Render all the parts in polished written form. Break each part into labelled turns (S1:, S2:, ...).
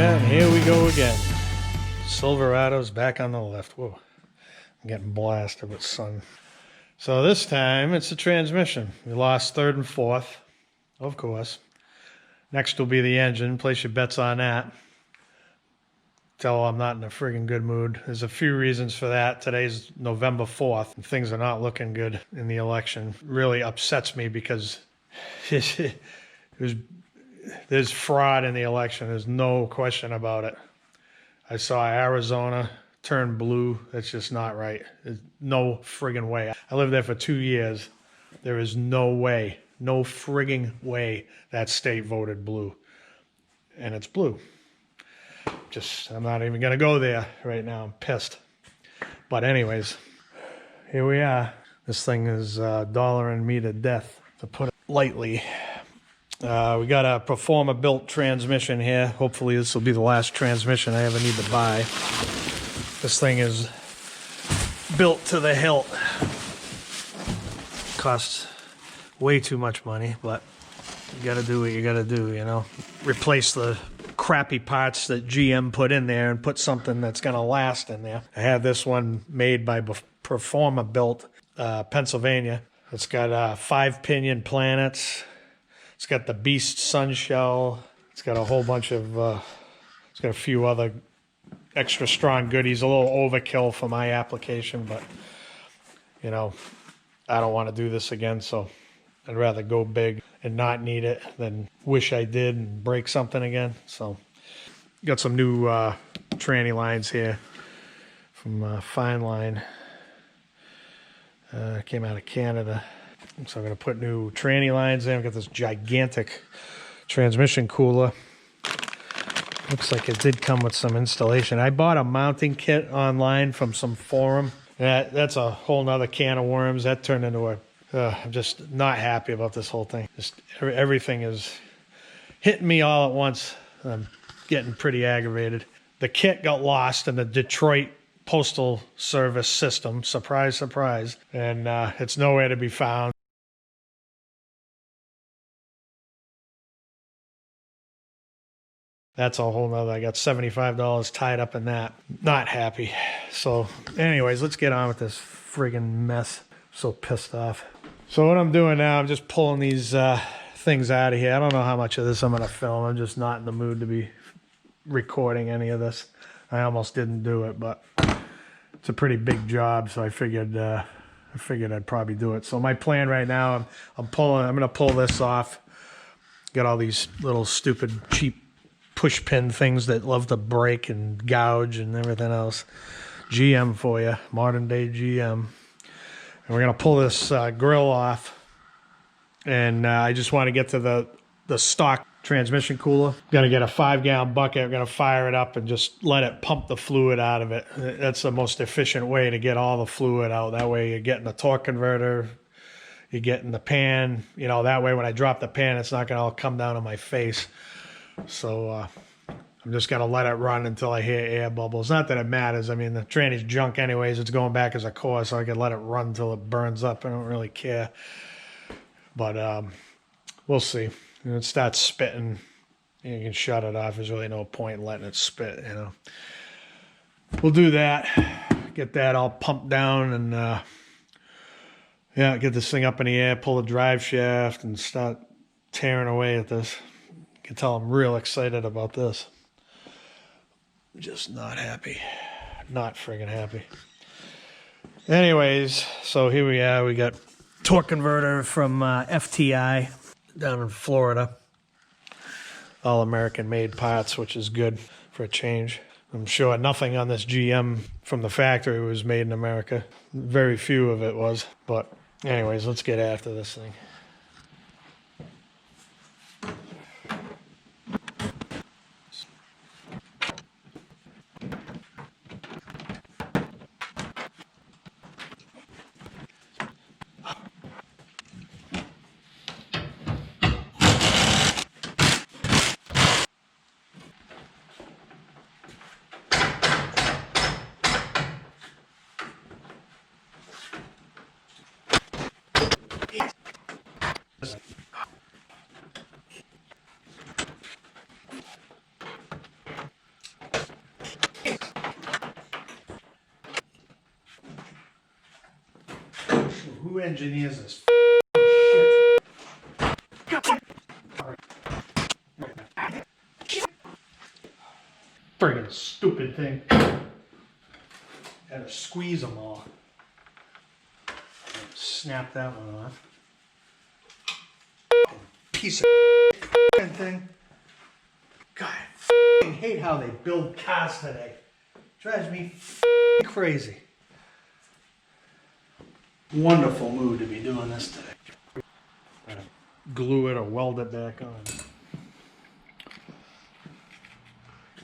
S1: And here we go again. Silverado's back on the left. Whoa, I'm getting blasted with sun. So this time it's the transmission. We lost third and fourth, of course. Next will be the engine. Place your bets on that. Tell I'm not in a friggin' good mood. There's a few reasons for that. Today's November 4th, and things are not looking good in the election. It really upsets me because there's fraud in the election. There's no question about it. I saw Arizona turn blue. That's just not right. There's no friggin' way. I lived there for 2 years. There is no way, no friggin' way that state voted blue. And it's blue. I'm not even going to go there right now. I'm pissed. But anyways, here we are. This thing is dollaring me to death, to put it lightly. We got a PerformaBuilt transmission here. Hopefully this will be the last transmission I ever need to buy. This thing is built to the hilt. Costs way too much money, but you got to do what you got to do, you know. Replace the crappy parts that GM put in there and put something that's going to last in there. I have this one made by PerformaBuilt, Pennsylvania. It's got 5 pinion planets. It's got the Beast sun shell. It's got a whole bunch of, it's got a few other extra strong goodies. A little overkill for my application, but, you know, I don't want to do this again, so I'd rather go big and not need it than wish I did and break something again. So got some new tranny lines here from Fine Line. Came out of Canada. So I'm going to put new tranny lines in. I've got this gigantic transmission cooler. Looks like it did come with some installation. I bought a mounting kit online from some forum. That's a whole nother can of worms. That turned into a I'm just not happy about this whole thing. Just everything is hitting me all at once. I'm getting pretty aggravated. The kit got lost in the Detroit Postal Service system. Surprise, surprise. And it's nowhere to be found. That's a whole nother. I got $75 tied up in that. Not happy. So anyways, let's get on with this friggin' mess. So pissed off. So what I'm doing now, I'm just pulling these things out of here. I don't know how much of this I'm going to film. I'm just not in the mood to be recording any of this. I almost didn't do it, but it's a pretty big job, so I figured I'd probably do it. So my plan right now, I'm going to pull this off. Got all these little stupid cheap push pin things that love to break and gouge and everything else. GM for you, modern day GM. And we're going to pull this grill off. And I just want to get to the stock transmission cooler. Going to get a 5-gallon bucket. We're going to fire it up and just let it pump the fluid out of it. That's the most efficient way to get all the fluid out. That way you're getting the torque converter. You're getting the pan. You know, that way when I drop the pan, it's not going to all come down on my face. So I'm just going to let it run until I hear air bubbles. Not that it matters. I mean, the tranny's junk anyways. It's going back as a core, so I can let it run until it burns up. I don't really care. But we'll see. When it starts spitting, you can shut it off. There's really no point in letting it spit, you know. We'll do that. Get that all pumped down and, yeah, get this thing up in the air, pull the drive shaft, and start tearing away at this. You can tell I'm real excited about this. Just not happy. Not friggin' happy. Anyways, so here we are. We got torque converter from FTI down in Florida. All American made parts, which is good for a change. I'm sure nothing on this GM from the factory was made in America. Very few of it was. But anyways, let's get after this thing. Who engineers this shit? Friggin' stupid thing. Had to squeeze them all. Snap that one off. Piece of thing. God, I hate how they build cars today. Drives me crazy. Wonderful mood to be doing this today. Glue it or weld it back on.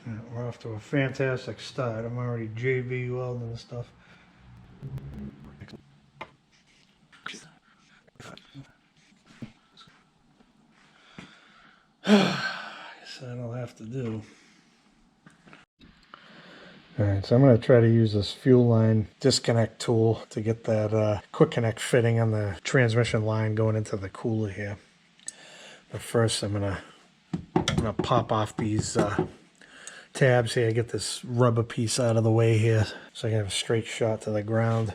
S1: Yeah, we're off to a fantastic start. I'm already JV welding and stuff. I guess that'll have to do. Alright, so I'm going to try to use this fuel line disconnect tool to get that quick connect fitting on the transmission line going into the cooler here. But first I'm going to pop off these tabs here, get this rubber piece out of the way here so I can have a straight shot to the ground.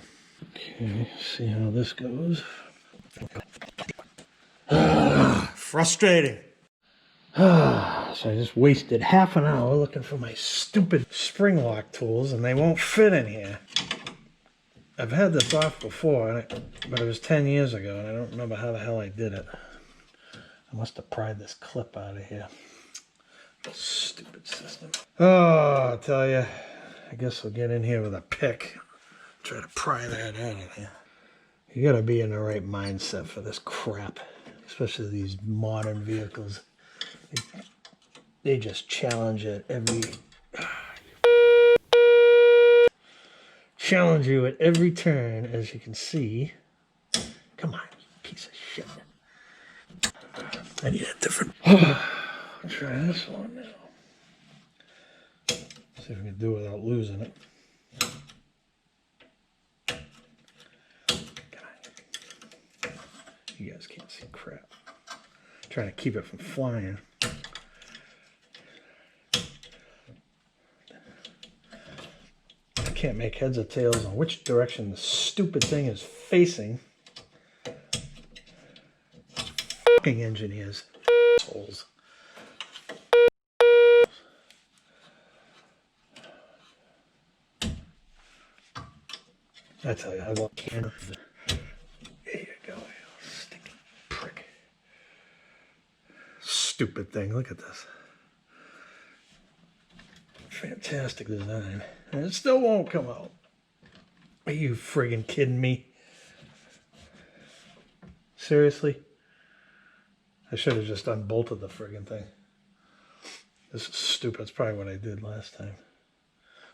S1: Okay, see how this goes. Frustrating. So I just wasted half an hour looking for my stupid spring lock tools and they won't fit in here. I've had this off before, but it was 10 years ago and I don't remember how the hell I did it. I must have pried this clip out of here. Stupid system. Oh, I'll tell you, I guess I'll get in here with a pick. Try to pry that out of here. You gotta be in the right mindset for this crap, especially these modern vehicles. They just challenge it challenge you at every turn, as you can see. Come on, piece of shit. I need a different. I'll try this one now. See if we can do it without losing it. God. You guys can't see crap. I'm trying to keep it from flying. I can't make heads or tails on which direction the stupid thing is facing. Fucking engineers. Assholes. I tell you, I love Canada. There you go, stinking prick. Stupid thing, look at this. Fantastic design. And it still won't come out. Are you friggin' kidding me? Seriously? I should have just unbolted the friggin' thing. This is stupid. That's probably what I did last time.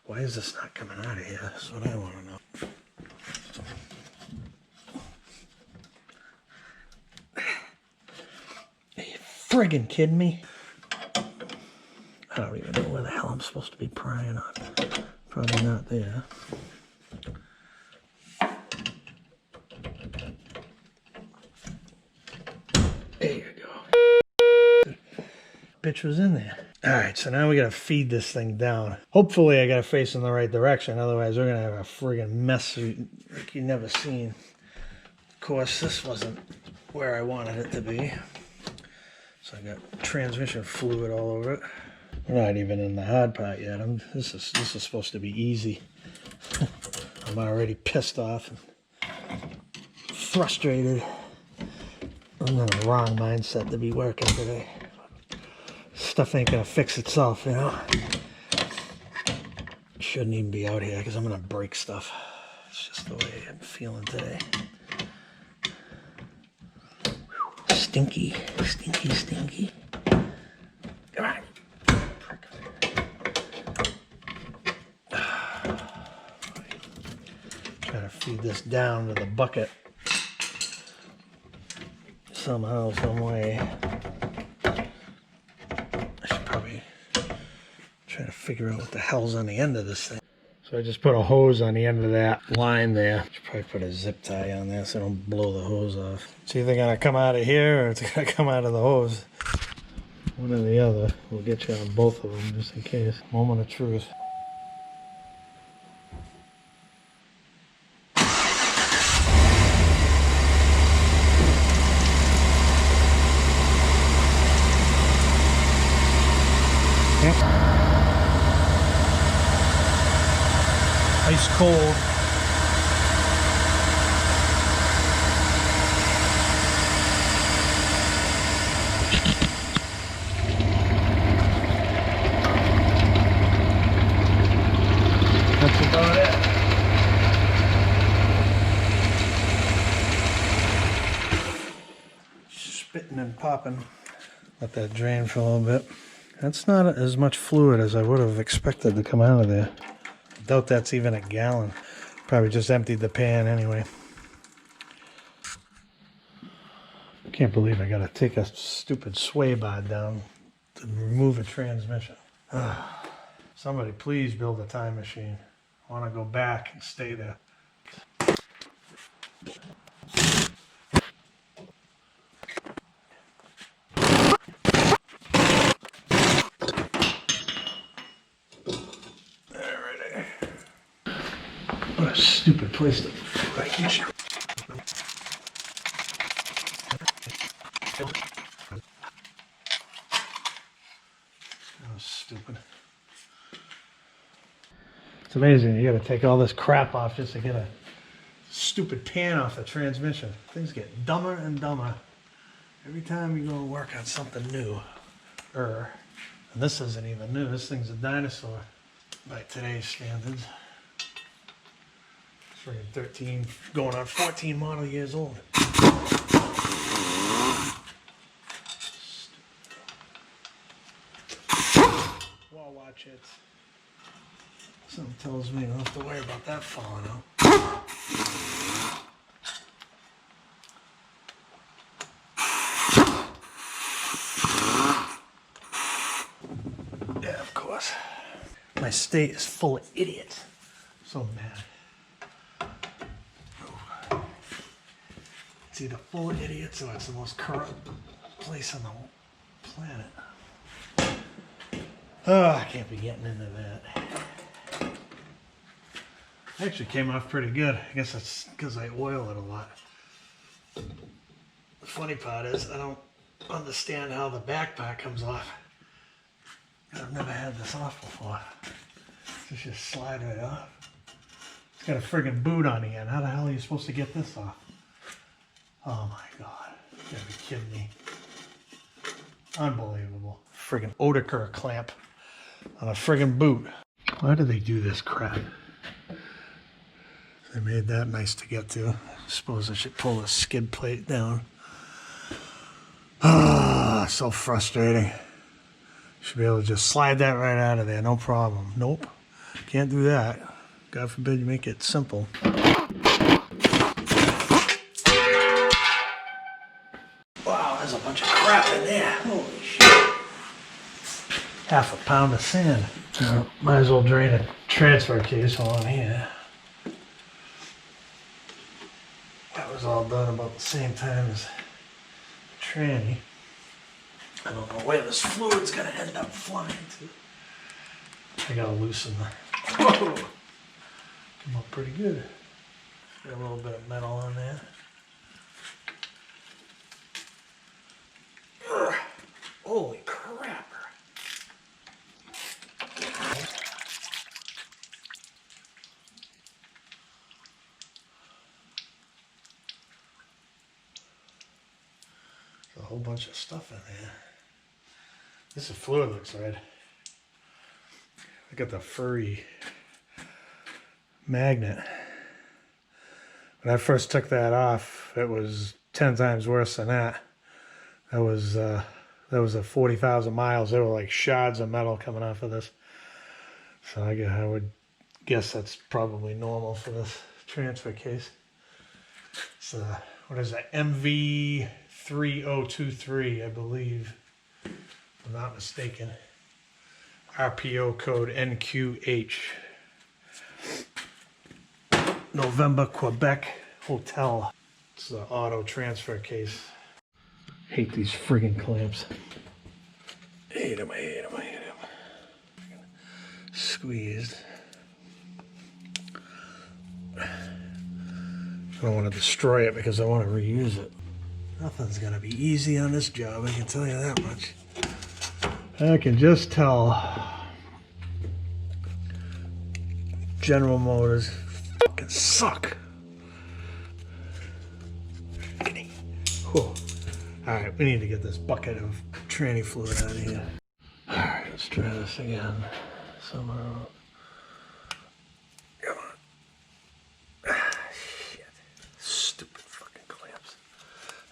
S1: Why is this not coming out of here? That's what I want to know. Are you friggin' kidding me? I don't even know where the hell I'm supposed to be prying on. Probably not there. There you go. Bitch was in there. Alright, so now we gotta feed this thing down. Hopefully I gotta face in the right direction, otherwise we're gonna have a friggin' mess like you've never seen. Of course, this wasn't where I wanted it to be. So I got transmission fluid all over it. We're not even in the hard part yet. This is supposed to be easy. I'm already pissed off and frustrated. I'm in the wrong mindset to be working today. Stuff ain't gonna fix itself, you know. Shouldn't even be out here because I'm gonna break stuff. It's just the way I'm feeling today. Stinky, stinky, stinky. Come on. Trying to feed this down to the bucket somehow, some way. I should probably try to figure out what the hell's on the end of this thing. So I just put a hose on the end of that line there. Should probably put a zip tie on there so I don't blow the hose off. It's either gonna come out of here or it's gonna come out of the hose. One or the other. We'll get you on both of them just in case. Moment of truth. Ice cold. That's about it. Spitting and popping. Let that drain for a little bit. That's not as much fluid as I would have expected to come out of there. I doubt that's even a gallon. Probably just emptied the pan anyway. Can't believe I gotta take a stupid sway bar down to remove a transmission. Somebody please build a time machine. I want to go back and stay there. Alright. What a stupid place to break it. That was stupid. It's amazing, you gotta take all this crap off just to get a stupid pan off the transmission. Things get dumber and dumber every time you go work on something new. And this isn't even new, this thing's a dinosaur by today's standards. It's freaking 13, going on 14 model years old. Wall watch it. Something tells me I don't have to worry about that falling out. Yeah, of course. My state is full of idiots. So mad. It's either full of idiots or it's the most corrupt place on the planet. Oh, I can't be getting into that. Actually came off pretty good. I guess that's because I oil it a lot. The funny part is I don't understand how the back part comes off. I've never had this off before. This just slide right off. It's got a friggin' boot on the end. How the hell are you supposed to get this off? Oh my god. You gotta be kidding me. Unbelievable. Friggin' Oedeker clamp on a friggin' boot. Why do they do this crap? They made that nice to get to. I suppose I should pull the skid plate down. Ah, so frustrating. Should be able to just slide that right out of there, no problem. Nope, can't do that. God forbid you make it simple. Wow, there's a bunch of crap in there. Holy shit. Half a pound of sand. Might as well drain a transfer case while I'm here. That was all done about the same time as the tranny. I don't know where this fluid's gonna end up flying to. I gotta loosen the. Whoa! Come up pretty good. Got a little bit of metal on there. Ugh. Holy crap! A whole bunch of stuff in there. This fluid looks red. I got the furry magnet. When I first took that off, it was 10 times worse than that. That was a 40,000 miles. There were like shards of metal coming off of this. So I would guess that's probably normal for this transfer case. So what is that? MV3023, I believe, if I'm not mistaken. RPO code NQH. November, Quebec Hotel. It's the auto transfer case. Hate these friggin' clamps. Hate them, I hate them, I hate them. Squeezed. I don't want to destroy it because I want to reuse it. Nothing's gonna be easy on this job, I can tell you that much. I can just tell General Motors fucking suck. Whew. Alright, we need to get this bucket of tranny fluid out of here. Alright, let's try this again. Somehow. Come on. Ah, shit. Stupid fucking clamps.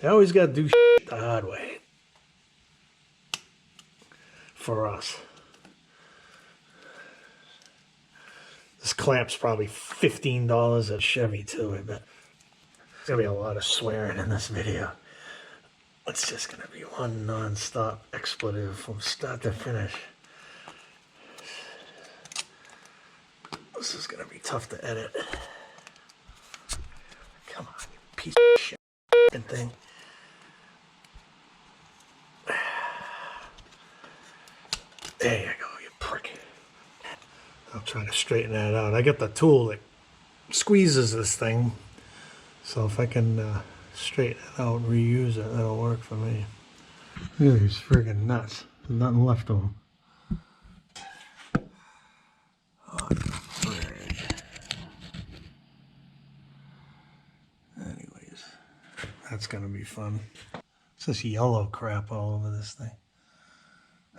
S1: They always gotta do shit the hard way. For us. This clamp's probably $15 at Chevy too, I bet. There's gonna be a lot of swearing in this video. It's just gonna be one non-stop expletive from start to finish. This is gonna be tough to edit. Come on, you piece of shit thing. There you go, you prick. I'll try to straighten that out. I got the tool that squeezes this thing. So if I can straighten it out and reuse it, that'll work for me. Look at these friggin' nuts. There's nothing left of them. Oh, anyways, that's gonna be fun. It's this yellow crap all over this thing.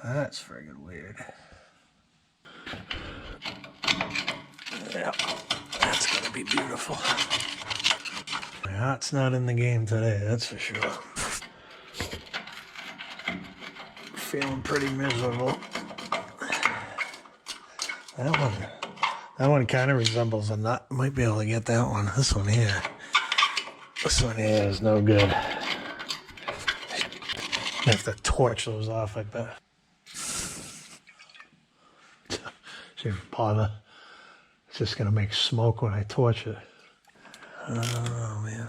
S1: That's friggin' weird. Yeah, that's gonna be beautiful. My heart's not in the game today, that's for sure. Feeling pretty miserable. That one kind of resembles a nut. Might be able to get that one. This one here. This one here is no good. I have to torch those off, I bet. Shouldn't bother. It's just gonna make smoke when I torch it. Oh man.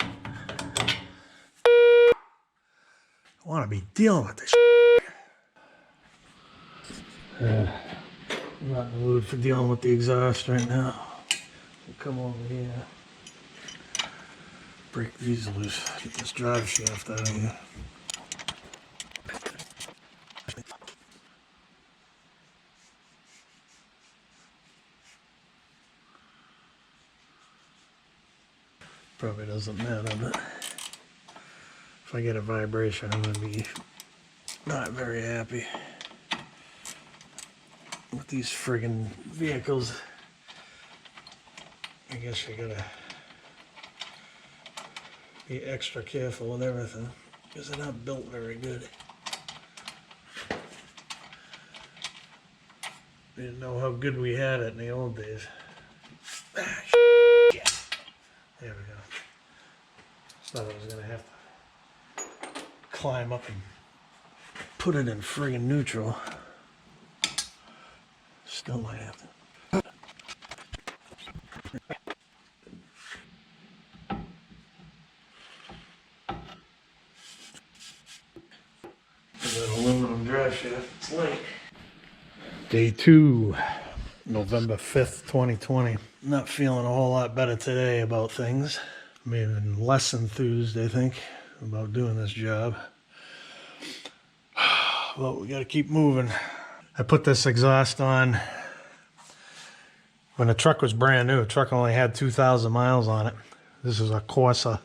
S1: I wanna be dealing with this I'm not in the mood for dealing with the exhaust right now. We'll come over here. Break these loose. Get this drive shaft out of here. Probably doesn't matter, but if I get a vibration, I'm going to be not very happy with these friggin' vehicles. I guess you gotta be extra careful with everything because they're not built very good. Didn't know how good we had it in the old days. Ah, shit. There we go. Thought I was gonna have to climb up and put it in friggin' neutral. Still might have to. That aluminum drive shaft, it's late. Day 2, November 5th, 2020. Not feeling a whole lot better today about things. I'm even less enthused, I think, about doing this job. But we gotta keep moving. I put this exhaust on when the truck was brand new. The truck only had 2,000 miles on it. This is a Corsa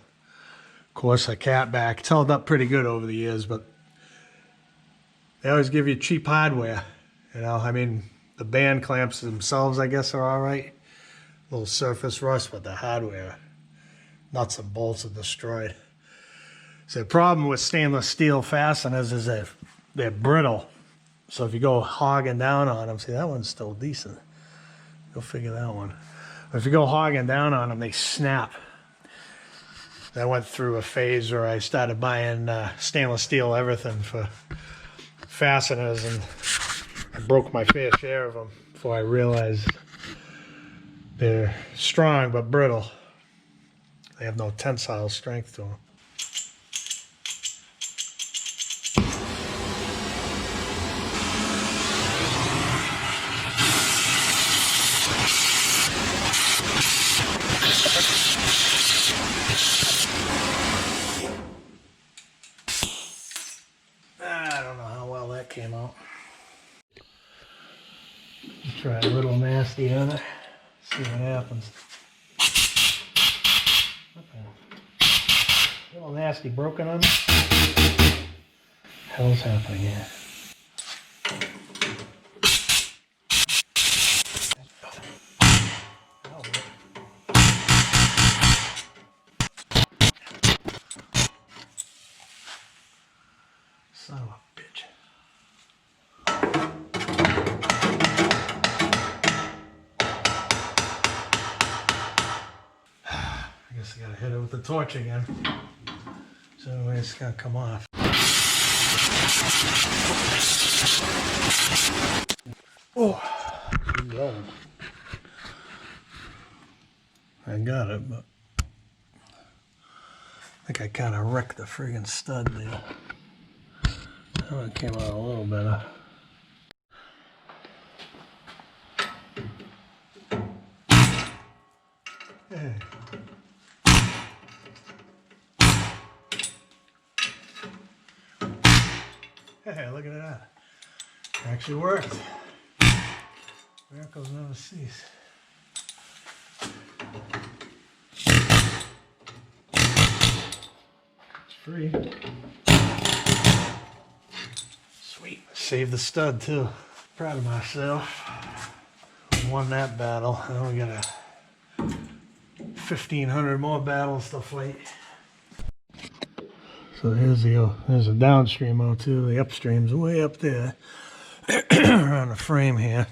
S1: catback. It's held up pretty good over the years, but they always give you cheap hardware. You know, I mean, the band clamps themselves, I guess, are all right. A little surface rust, but the hardware, nuts and bolts are destroyed. So the problem with stainless steel fasteners is that they're brittle. So if you go hogging down on them, see, that one's still decent. Go figure that one. But if you go hogging down on them, they snap. I went through a phase where I started buying stainless steel everything for fasteners, and I broke my fair share of them before I realized they're strong but brittle. They have no tensile strength to them. I don't know how well that came out. Try a little nasty on it. See what happens. Okay. A little nasty broken on me. Hell's happening here? Son of a bitch. I guess I gotta hit it with the torch again. So it's gonna come off. Oh, keep going. I got it, but I think I kind of wrecked the friggin' stud there. That one came out a little better. Hey. Hey, look at that. It actually worked. Miracles never cease. It's free. Sweet. Saved the stud too. Proud of myself. Won that battle. Now we got 1,500 more battles to fight. So there's a downstream O2. The upstream's way up there around the frame here.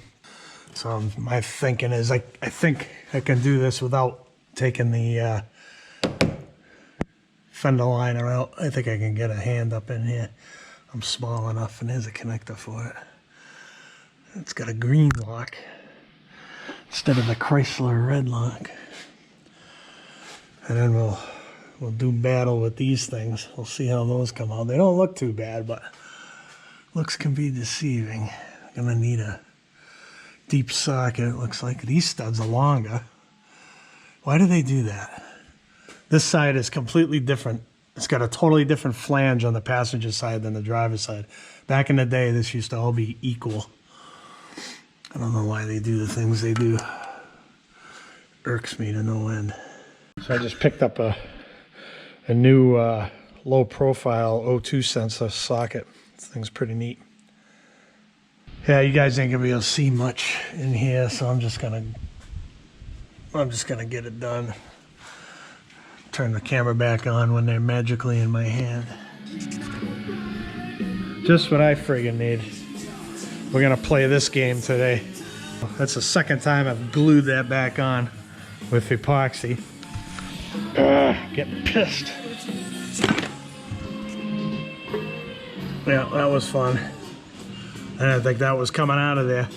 S1: So my thinking is I think I can do this without taking the fender liner out. I think I can get a hand up in here. I'm small enough, and there's a connector for it. It's got a green lock instead of the Chrysler red lock. And then we'll do battle with these things. We'll see how those come out. They don't look too bad, but looks can be deceiving. I'm gonna need a deep socket. It looks like these studs are longer. Why do they do that? This side is completely different. It's got a totally different flange on the passenger side than the driver's side. Back in the day, this used to all be equal. I don't know why they do the things they do. Irks me to no end. So I just picked up a new low profile O2 sensor socket. This thing's pretty neat. Yeah, you guys ain't gonna be able to see much in here, so I'm just gonna get it done. Turn the camera back on when they're magically in my hand. Just what I friggin' need. We're gonna play this game today. That's the second time I've glued that back on with epoxy. Getting pissed. Yeah, that was fun. I didn't think that was coming out of there.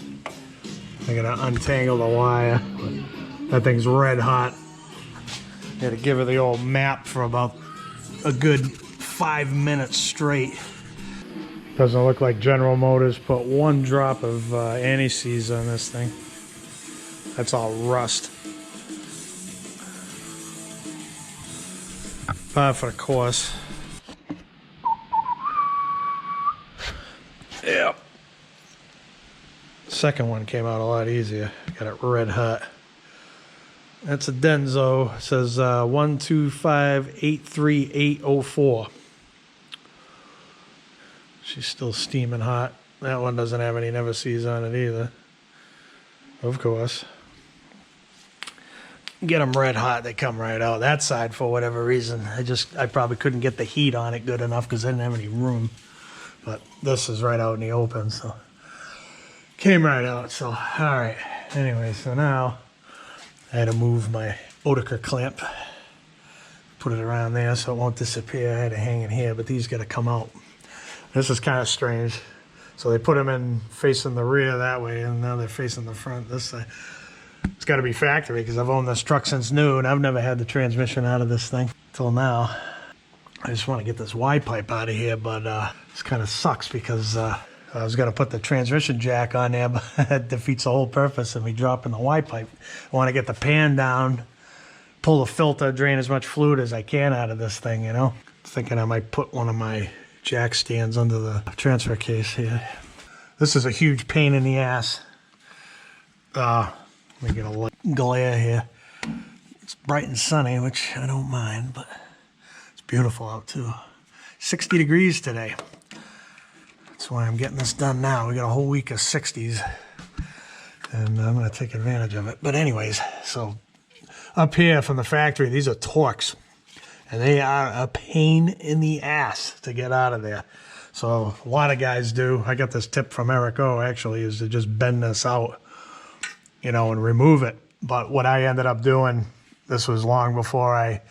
S1: I gotta untangle the wire. That thing's red hot. Had to give her the old map for about a good 5 minutes straight. Doesn't look like General Motors put one drop of anti-seize on this thing. That's all rust. Par for the course. Yep. Second one came out a lot easier. Got it red hot. That's a Denso. It says 125838804. She's still steaming hot. That one doesn't have any never sees on it either. Of course. Get them red hot, they come right out. That side, for whatever reason, I probably couldn't get the heat on it good enough because I didn't have any room. But this is right out in the open, so came right out. So all right. Anyway, so now I had to move my Oetiker clamp, put it around there so it won't disappear. I had to hang it here, but these got to come out. This is kind of strange. So they put them in facing the rear that way, and now they're facing the front this side. It's got to be factory because I've owned this truck since new, and I've never had the transmission out of this thing till now. I just want to get this Y pipe out of here, but this kind of sucks because I was going to put the transmission jack on there, but that defeats the whole purpose of me dropping the Y pipe. I want to get the pan down, pull the filter, drain as much fluid as I can out of this thing, you know. Thinking I might put one of my jack stands under the transfer case here. This is a huge pain in the ass. Let me get a light glare here. It's bright and sunny, which I don't mind, but it's beautiful out too. 60 degrees today. That's why I'm getting this done now. We got a whole week of 60s, and I'm going to take advantage of it. But anyways, so up here from the factory, these are Torx, and they are a pain in the ass to get out of there. So a lot of guys do. I got this tip from Eric O, actually, is to just bend this out, you know, and remove it. But what I ended up doing, this was long before I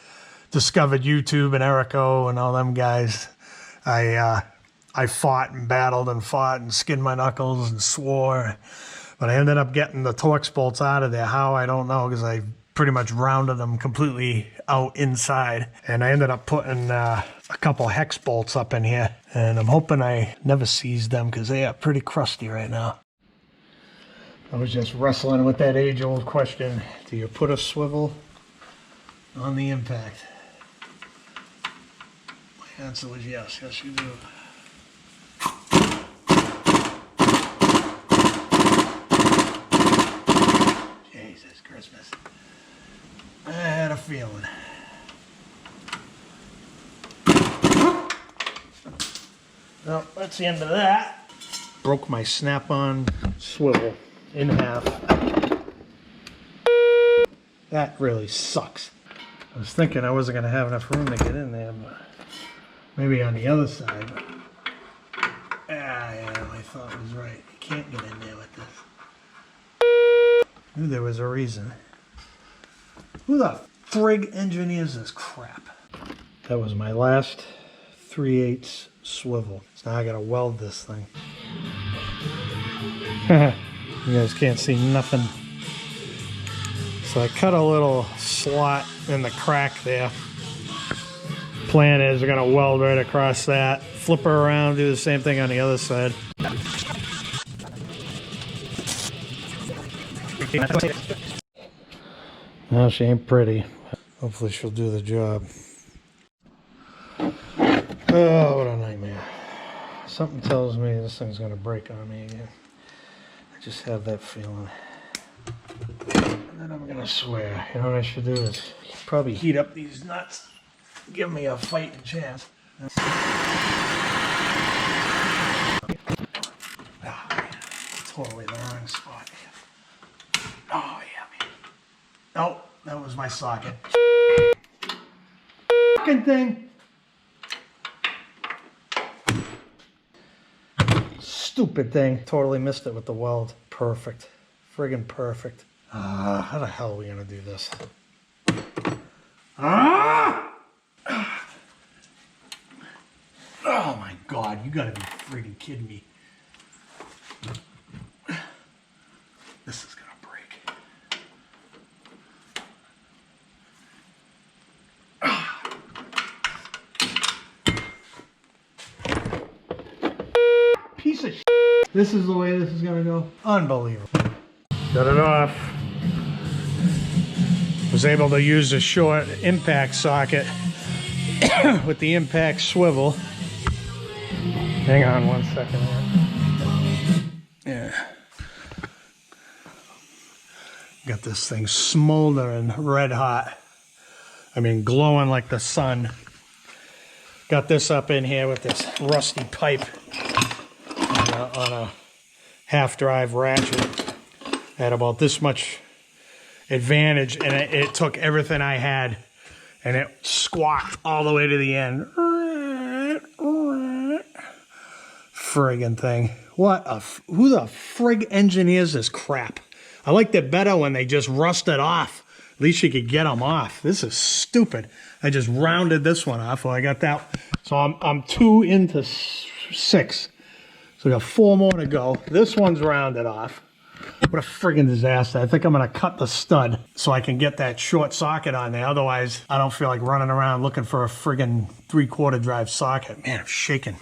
S1: discovered YouTube and Eric O and all them guys. I fought and battled and fought and skinned my knuckles and swore. But I ended up getting the Torx bolts out of there. How, I don't know, because I pretty much rounded them completely out inside. And I ended up putting a couple hex bolts up in here. And I'm hoping I never seized them because they are pretty crusty right now. I was just wrestling with that age-old question. Do you put a swivel on the impact? My answer was yes. Yes, you do. Jesus Christmas. I had a feeling. Well, that's the end of that. Broke my snap-on swivel in half. That really sucks. I was thinking I wasn't going to have enough room to get in there, but maybe on the other side. Yeah, my thought was right. You can't get in there with this. Knew there was a reason. Who the frig engineers this crap? That was my last 3/8 swivel. So now I gotta weld this thing. You guys can't see nothing. So I cut a little slot in the crack there. Plan is we're gonna weld right across that, flip her around, do the same thing on the other side. No, she ain't pretty. Hopefully she'll do the job. Oh, what a nightmare. Something tells me this thing's gonna break on me again. I just have that feeling. And then I'm gonna swear. You know what I should do is probably heat up these nuts. Give me a fighting chance. Oh, man. Totally the wrong spot. Oh, yeah, man. Oh, that was my socket. Fucking thing. Stupid thing. Totally missed it with the weld. Perfect. Friggin' perfect. How the hell are we gonna do this? Oh my God, you gotta be friggin' kidding me. This is gonna break. Piece of shit. This is the way this is gonna go. Unbelievable. Got it off. Was able to use a short impact socket with the impact swivel. Hang on one second here. Yeah. Got this thing smoldering red hot. I mean, glowing like the sun. Got this up in here with this rusty pipe on a half-drive ratchet. I had about this much advantage, and it took everything I had, and it squawked all the way to the end. Friggin' thing. Who the frig engineers this crap? I liked it better when they just rusted off. At least you could get them off. This is stupid. I just rounded this one off. Well, I got that. So I'm 2 into 6. So I got 4 more to go. This one's rounded off. What a friggin' disaster. I think I'm gonna cut the stud so I can get that short socket on there. Otherwise, I don't feel like running around looking for a friggin' 3/4 drive socket. Man, I'm shaking.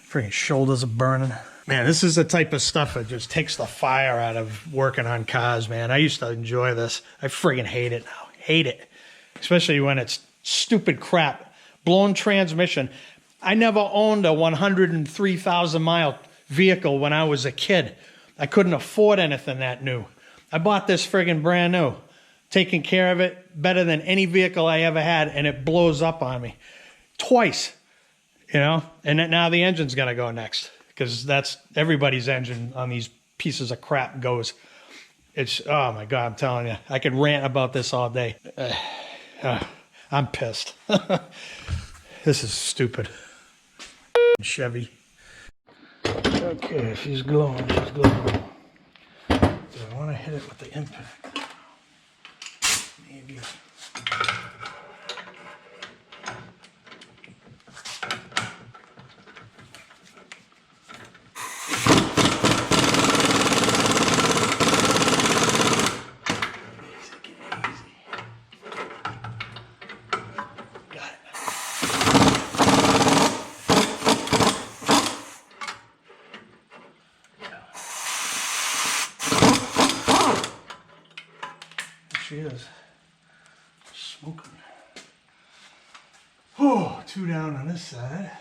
S1: Friggin' shoulders are burning. Man, this is the type of stuff that just takes the fire out of working on cars, man. I used to enjoy this. I friggin' hate it now. Hate it. Especially when it's stupid crap. Blown transmission. I never owned a 103,000 mile vehicle when I was a kid. I couldn't afford anything that new. I bought this friggin' brand new. Taking care of it better than any vehicle I ever had, and it blows up on me. Twice. You know? And now the engine's gonna go next. Because that's everybody's engine on these pieces of crap goes. It's, oh my God, I'm telling you. I could rant about this all day. I'm pissed. This is stupid. Chevy. Okay, she's glowing, she's glowing. Do I want to hit it with the impact? Maybe. She is smoking. Oh, 2 down on this side.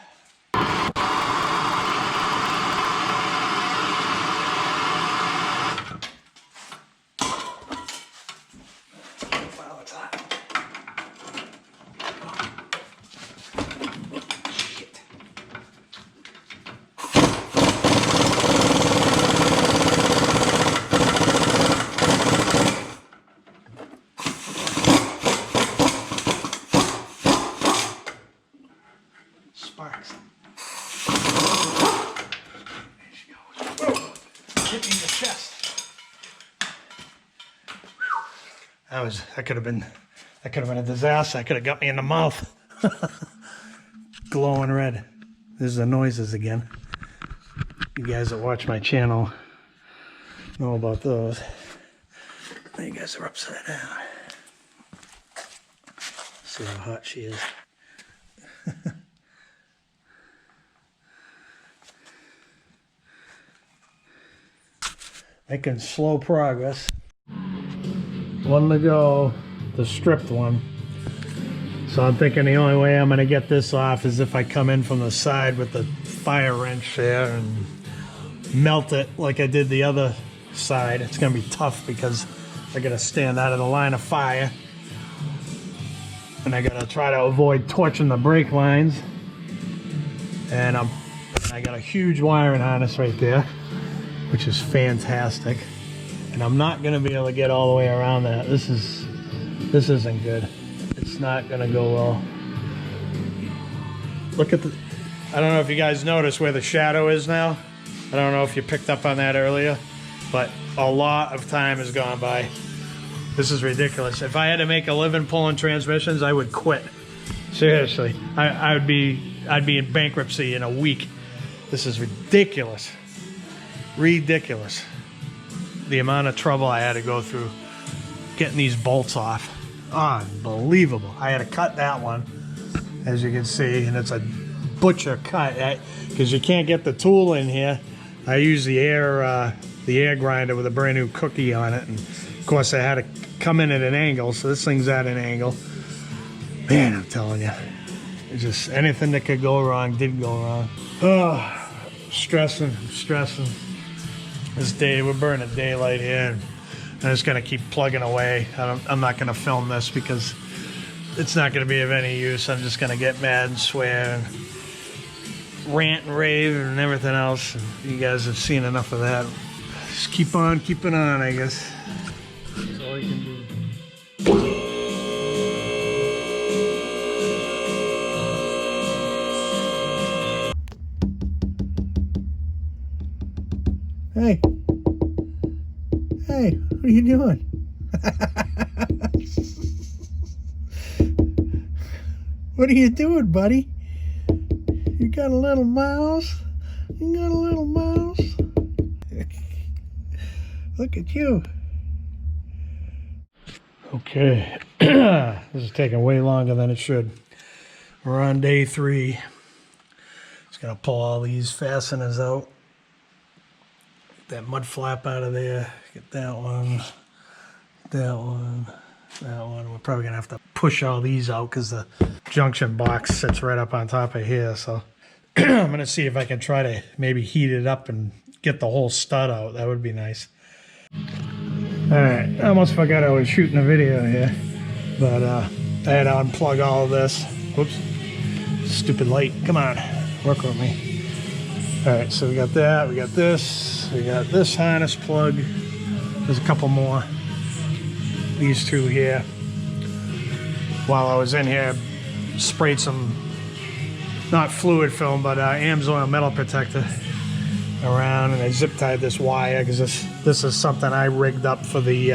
S1: Wow, it's hot. Shit. Sparks. There she goes. Whoa. Hit me in the chest. That could have been a disaster. That could have got me in the mouth. Glowing red. There's the noises again. You guys that watch my channel know about those. You guys are upside down. See how hot she is. Making slow progress. One to go, the stripped one. So I'm thinking the only way I'm going to get this off is if I come in from the side with the fire wrench there and melt it like I did the other side. It's going to be tough because I got to stand out of the line of fire. And I got to try to avoid torching the brake lines. And I got a huge wiring harness right there, which is fantastic. And I'm not going to be able to get all the way around that. This isn't good. It's not going to go well. Look at the, I don't know if you guys noticed where the shadow is now. I don't know if you picked up on that earlier, but a lot of time has gone by. This is ridiculous. If I had to make a living pulling transmissions, I would quit. Seriously, I'd be in bankruptcy in a week. This is ridiculous. Ridiculous. The amount of trouble I had to go through getting these bolts off. Unbelievable. I had to cut that one, as you can see, and it's a butcher cut because you can't get the tool in here. I use the air grinder with a brand new cookie on it, and of course I had to come in at an angle, so this thing's at an angle. Man, I'm telling you, it's just anything that could go wrong did go wrong. Oh, stressing. This day, we're burning daylight here, and I'm just gonna keep plugging away. I'm not gonna film this because it's not gonna be of any use. I'm just gonna get mad and swear and rant and rave and everything else. And you guys have seen enough of that. Just keep on keeping on, I guess. That's all you can do. Hey, what are you doing? What are you doing, buddy? You got a little mouse? You got a little mouse? Look at you. Okay, this is taking way longer than it should. We're on day 3. Just gonna pull all these fasteners out. That mud flap out of there, get that one, that one, that one. We're probably gonna have to push all these out because the junction box sits right up on top of here. So I'm gonna see if I can try to maybe heat it up and get the whole stud out. That would be nice. Alright, I almost forgot I was shooting a video here, but I had to unplug all of this. Whoops, stupid light, come on, work with me. Alright, so we got that, we got this harness plug, there's a couple more, these two here. While I was in here, sprayed some, not fluid film, but Amsoil metal protector around, and I zip tied this wire because this is something I rigged up for the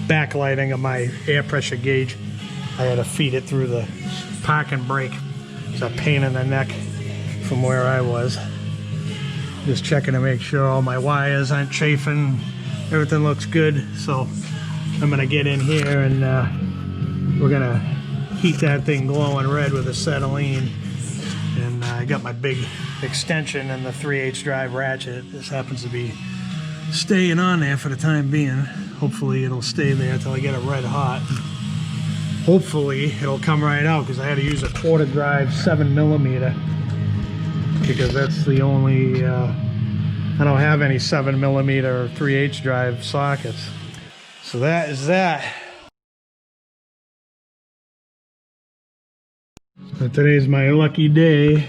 S1: backlighting of my air pressure gauge. I had to feed it through the park and brake. It's a pain in the neck from where I was. Just checking to make sure all my wires aren't chafing, everything looks good. So I'm gonna get in here and we're gonna heat that thing glowing red with acetylene. And I got my big extension and the 3/8 drive ratchet. This happens to be staying on there for the time being. Hopefully it'll stay there until I get it red hot. Hopefully it'll come right out, because I had to use a 1/4 drive 7mm, because that's the only I don't have any 7mm or 3/8 drive sockets. So that is that. So today's my lucky day.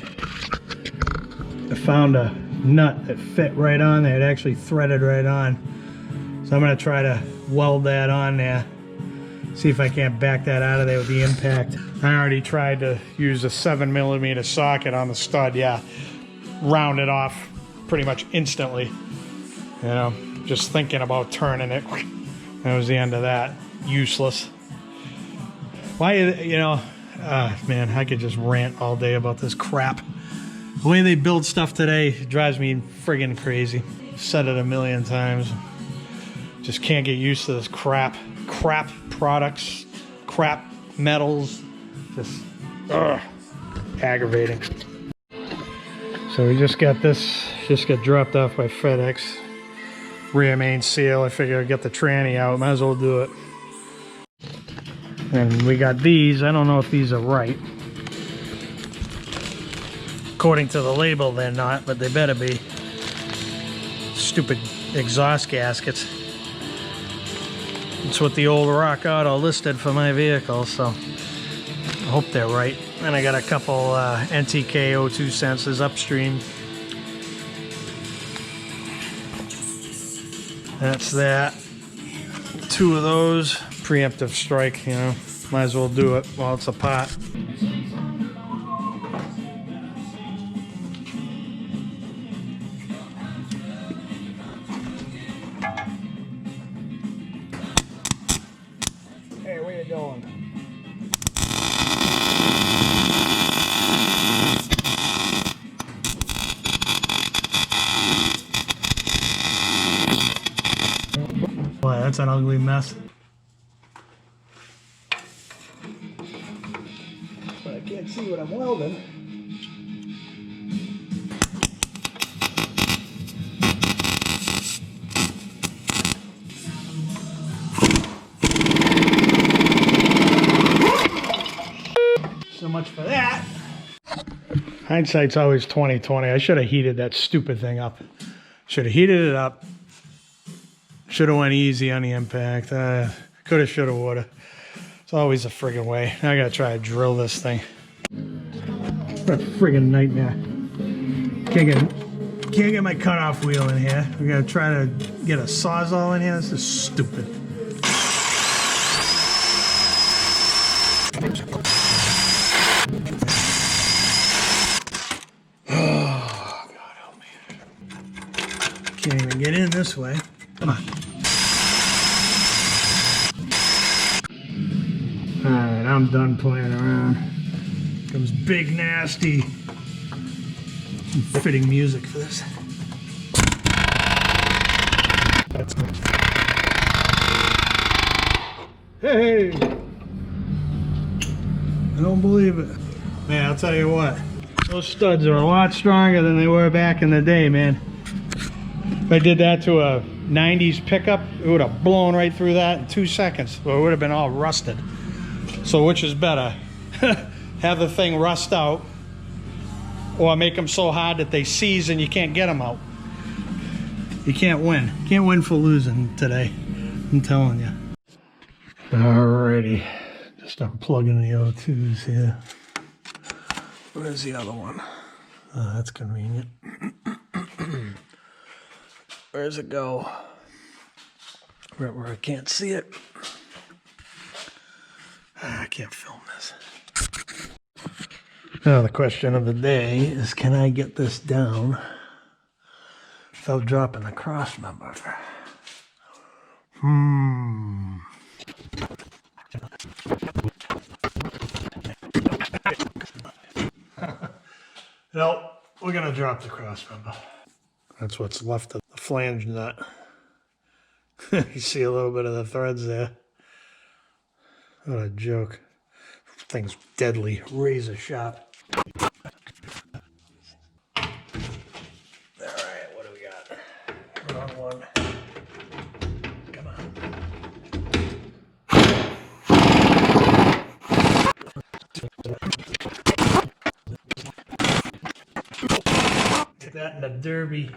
S1: I found a nut that fit right on there. It actually threaded right on. So I'm going to try to weld that on there. See if I can't back that out of there with the impact. I already tried to use a 7mm socket on the stud. Yeah, round it off pretty much instantly. You know, just thinking about turning it. That was the end of that. Useless. Why, you know, man, I could just rant all day about this crap. The way they build stuff today drives me friggin' crazy. Said it a million times. Just can't get used to this crap. Crap products, crap metals. Just aggravating. So we just got this, just got dropped off by FedEx. Rear main seal. I figured I'd get the tranny out. Might as well do it. And we got these. I don't know if these are right. According to the label, they're not, but they better be. Stupid exhaust gaskets. It's what the old Rock Auto listed for my vehicle, so I hope they're right. And I got a couple NTK O2 sensors upstream. That's that. 2 of those. Preemptive strike, you know. Might as well do it while it's apart. Hey, where you going? Boy, that's an ugly mess. But I can't see what I'm welding. So much for that. Hindsight's always 20/20. I should have heated that stupid thing up. Should have heated it up. Should have went easy on the impact. Coulda, shoulda, woulda. It's always a friggin' way. Now I gotta try to drill this thing. What a friggin' nightmare. Can't get my cutoff wheel in here. We gotta try to get a sawzall in here. This is stupid. Oh, God help me. Can't even get in this way. Come on. Alright, I'm done playing around. Comes big nasty. Fitting music for this. That's good. Hey! I don't believe it. Man, I'll tell you what. Those studs are a lot stronger than they were back in the day, man. If I did that to a 90s pickup, it would have blown right through that in 2 seconds. Or it would have been all rusted. So which is better? Have the thing rust out, or make them so hard that they seize and you can't get them out. You can't win. Can't win for losing today. I'm telling you. Alrighty, just unplugging the O2s here. Where's the other one? Oh, that's convenient. Where's it go? Right where I can't see it. I can't film this. Now the question of the day is, can I get this down without dropping the cross member? No, we're gonna drop the cross member. That's what's left of the flange nut. You see a little bit of the threads there. What a joke. Thing's deadly, razor sharp. Alright, what do we got? Wrong one. Come on. Get that in the derby.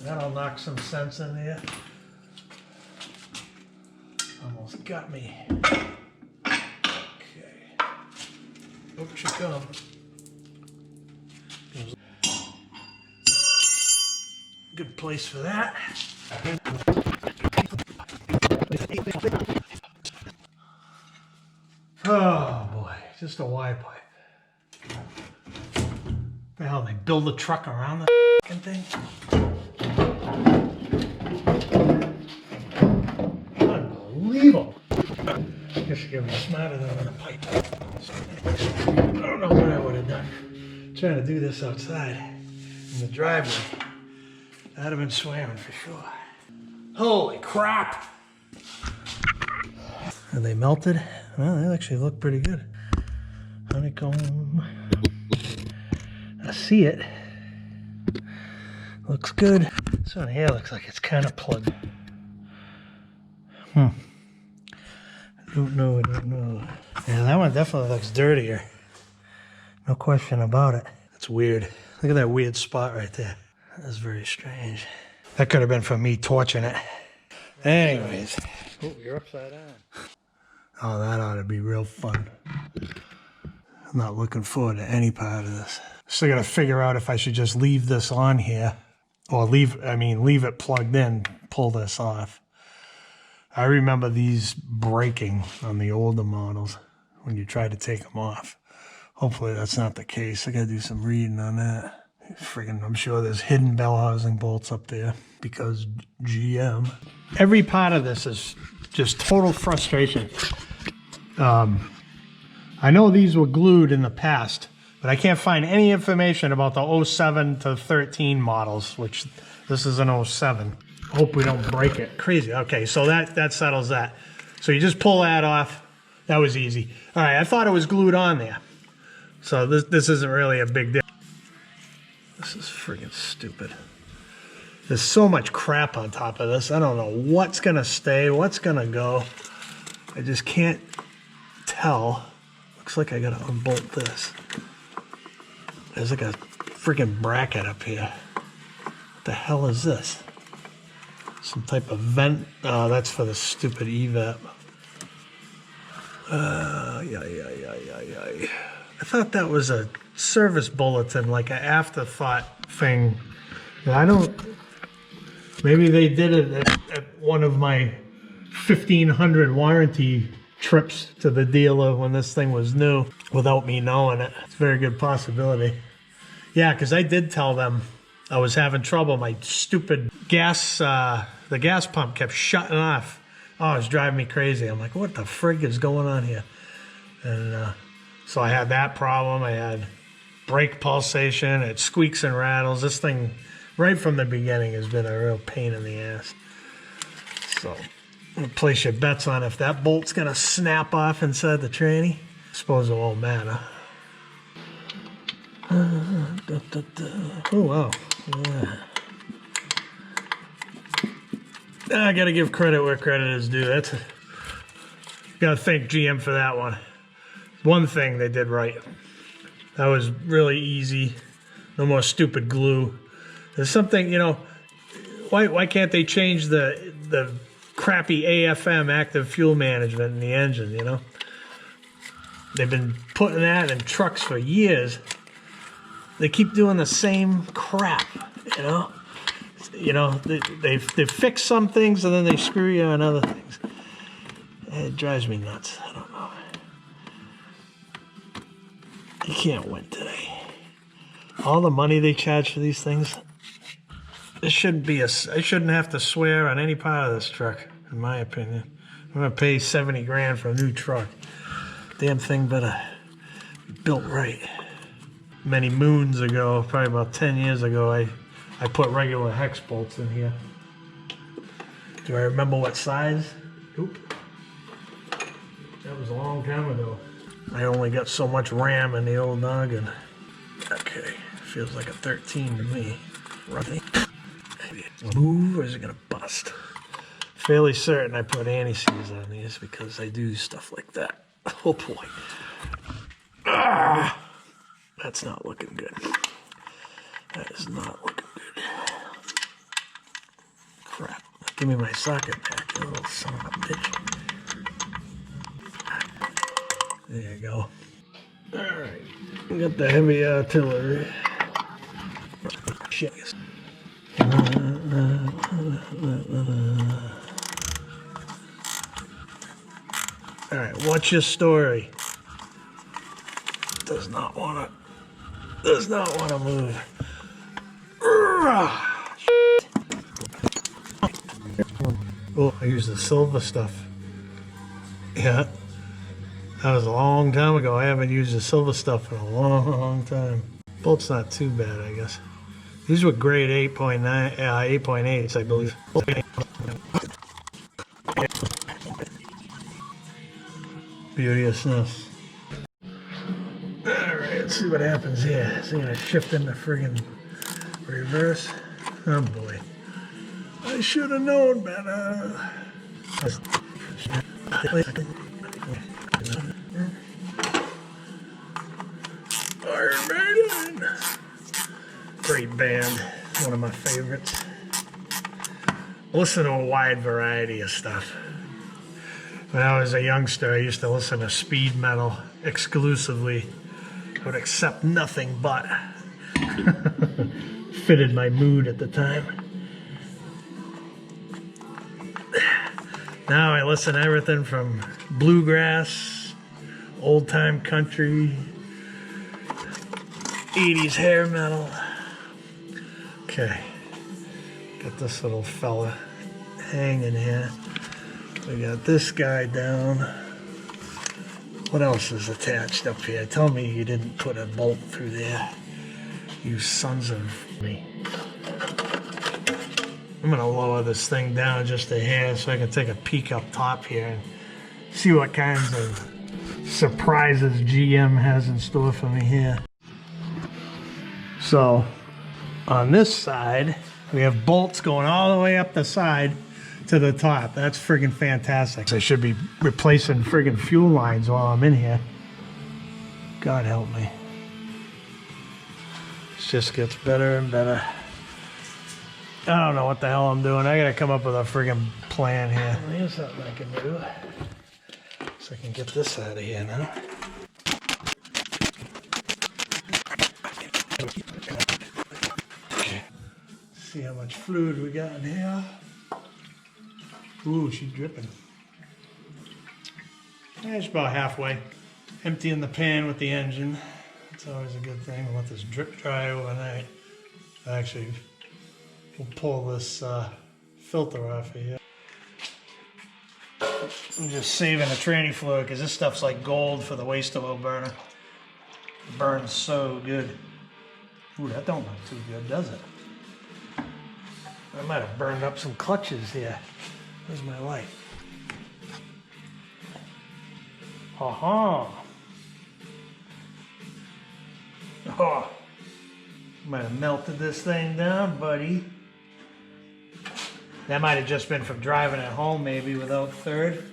S1: That'll knock some sense in there. Almost got me. Okay. Up she comes. Good place for that. Oh boy, just a Y pipe. The hell, they build a truck around the fucking thing? Unbelievable. I guess you're gonna be smarter than a pipe. I don't know what I would have done. Trying to do this outside in the driveway. I'd have been swearing for sure. Holy crap! Are they melted? Well, they actually look pretty good. Honeycomb. I see it. Looks good. This one here looks like it's kind of plugged. I don't know. Yeah, that one definitely looks dirtier. No question about it. It's weird. Look at that weird spot right there. That's very strange. That could have been for me torching it. Anyways. Oh, you're upside down. Oh, that ought to be real fun. I'm not looking forward to any part of this. Still got to figure out if I should just leave this on here or leave it plugged in, pull this off. I remember these breaking on the older models when you try to take them off. Hopefully that's not the case. I got to do some reading on that. Friggin', I'm sure there's hidden bell housing bolts up there because GM. Every part of this is just total frustration. I know these were glued in the past, but I can't find any information about the 07 to 13 models, which this is an 07. Hope we don't break it. Crazy. Okay, so that settles that. So you just pull that off. That was easy. All right, I thought it was glued on there. So this isn't really a big deal. This is freaking stupid. There's so much crap on top of this. I don't know what's gonna stay, what's gonna go. I just can't tell. Looks like I gotta unbolt this. There's like a freaking bracket up here. What the hell is this? Some type of vent. Oh, that's for the stupid evap. I thought that was a service bulletin, like an afterthought thing. I don't. Maybe they did it at one of my 1,500 warranty trips to the dealer when this thing was new without me knowing it. It's a very good possibility. Yeah, because I did tell them I was having trouble. My stupid gas, the gas pump kept shutting off. Oh, it was driving me crazy. I'm like, what the frig is going on here? And so I had that problem. I had brake pulsation. It squeaks and rattles. This thing, right from the beginning, has been a real pain in the ass. So place your bets on if that bolt's gonna snap off inside the tranny. I suppose it won't matter. Oh wow. Yeah. I gotta give credit where credit is due. Gotta thank GM for that one. One thing they did right. That was really easy. No more stupid glue. There's something, you know, why can't they change the crappy AFM, active fuel management, in the engine, you know. They've been putting that in trucks for years. They keep doing the same crap, you know. You know, they fix some things and then they screw you on other things. It drives me nuts. I don't know. You can't win today. All the money they charge for these things. This shouldn't be I shouldn't have to swear on any part of this truck, in my opinion. I'm gonna pay 70 grand for a new truck. Damn thing better be built right. Many moons ago, probably about 10 years ago, I put regular hex bolts in here. Do I remember what size? Oop. That was a long time ago. I only got so much RAM in the old noggin. Okay, feels like a 13 to me. Roughly. Move or is it gonna bust? Fairly certain I put anti-seize on these because I do stuff like that. Oh boy. Ah, that's not looking good. That is not looking good. Crap. Give me my socket back, you little son of a bitch. There you go. Alright. We got the heavy artillery. Shit. Alright, what's your story? Does not wanna move. Oh, I used the silver stuff. Yeah. That was a long time ago. I haven't used the silver stuff in a long time. Bolt's not too bad, I guess. These were grade 8.9, 8.8s, I believe. Beauteousness. Alright, let's see what happens here. Is it gonna shift in the friggin' reverse? Oh boy. I should have known better. Iron Maiden. Great band. One of my favorites. I listen to a wide variety of stuff. When I was a youngster, I used to listen to speed metal exclusively. I would accept nothing but. Fitted my mood at the time. Now I listen to everything from bluegrass, old-time country, 80s hair metal. Okay, got this little fella hanging here. We got this guy down. What else is attached up here? Tell me you didn't put a bolt through there, you sons of me. I'm gonna lower this thing down just a hair so I can take a peek up top here and see what kinds of surprises GM has in store for me here. So on this side, we have bolts going all the way up the side to the top. That's friggin' fantastic. I should be replacing friggin' fuel lines while I'm in here. God help me. It just gets better and better. I don't know what the hell I'm doing. I gotta come up with a friggin' plan here. Here's something I can do. So I can get this out of here now. See how much fluid we got in here. Ooh, she's dripping. Yeah, it's about halfway. Emptying the pan with the engine. It's always a good thing. We'll let this drip dry overnight. Actually, we'll pull this filter off of here. I'm just saving the tranny fluid because this stuff's like gold for the waste oil burner. It burns so good. Ooh, that don't look too good, does it? I might have burned up some clutches here. Where's my light? Oh, might have melted this thing down, buddy. That might have just been from driving at home, maybe without third.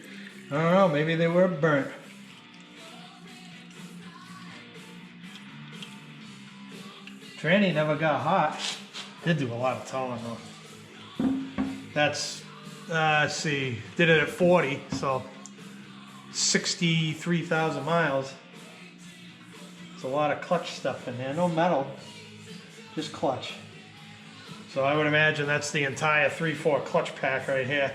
S1: I don't know, maybe they were burnt. Tranny never got hot. Did do a lot of towing though. That's Let's see, did it at 40, so 63,000 miles. There's a lot of clutch stuff in there, no metal, just clutch. So I would imagine that's the entire 3/4 clutch pack right here.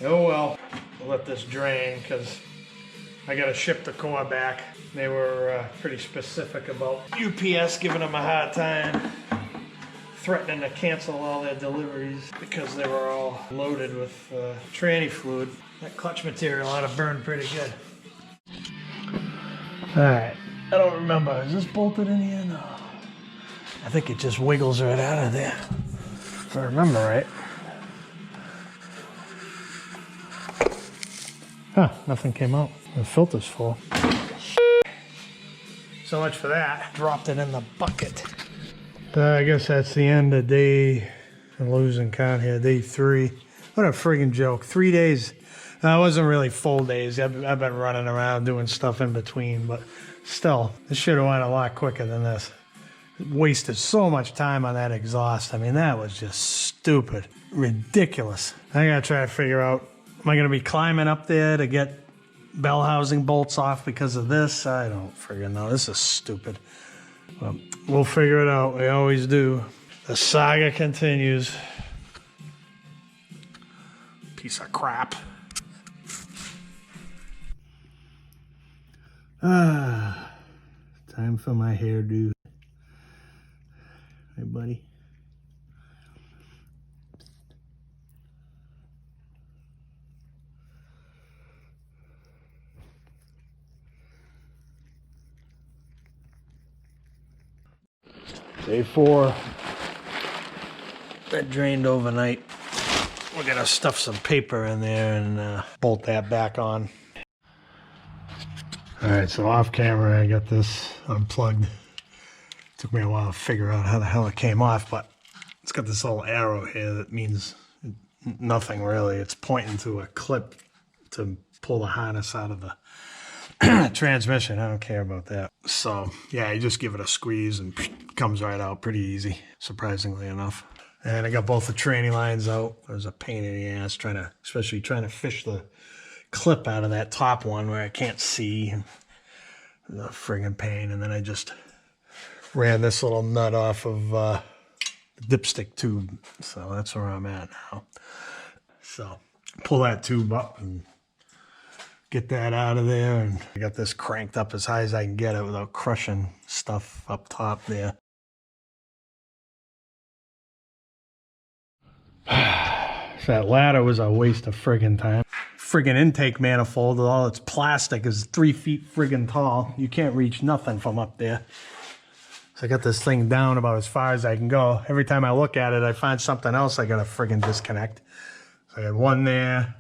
S1: Oh well, we'll let this drain because I got to ship the core back. They were pretty specific about UPS giving them a hard time, threatening to cancel all their deliveries because they were all loaded with tranny fluid. That clutch material ought to burn pretty good. Alright, I don't remember. Is this bolted in here? No. I think it just wiggles right out of there, if I remember right. Huh, nothing came out. The filter's full. So much for that. Dropped it in the bucket. I guess that's the end of day, I'm losing count here, day 3. What a friggin' joke. 3 days. It wasn't really full days. I've been running around doing stuff in between, but still, this should have went a lot quicker than this. Wasted so much time on that exhaust. I mean, that was just stupid. Ridiculous. I gotta try to figure out, am I gonna be climbing up there to get bell housing bolts off because of this? I don't friggin' know. This is stupid. Well, we'll figure it out. We always do. The saga continues. Piece of crap. Time for my hairdo. Hey, buddy. Day 4. That drained overnight. We're gonna stuff some paper in there and bolt that back on. Alright, so off camera I got this unplugged. Took me a while to figure out how the hell it came off, but it's got this little arrow here that means nothing really. It's pointing to a clip to pull the harness out of the transmission. I don't care about that. So yeah, you just give it a squeeze and it comes right out pretty easy, surprisingly enough. And I got both the tranny lines out. It was a pain in the ass especially trying to fish the clip out of that top one where I can't see. It was a friggin' pain. And then I just ran this little nut off of the dipstick tube. So that's where I'm at now. So pull that tube up and get that out of there. And I got this cranked up as high as I can get it without crushing stuff up top there. So that ladder was a waste of friggin' time. Friggin' intake manifold with all its plastic is 3 feet friggin' tall. You can't reach nothing from up there. So I got this thing down about as far as I can go. Every time I look at it, I find something else I gotta friggin' disconnect. So I got one there,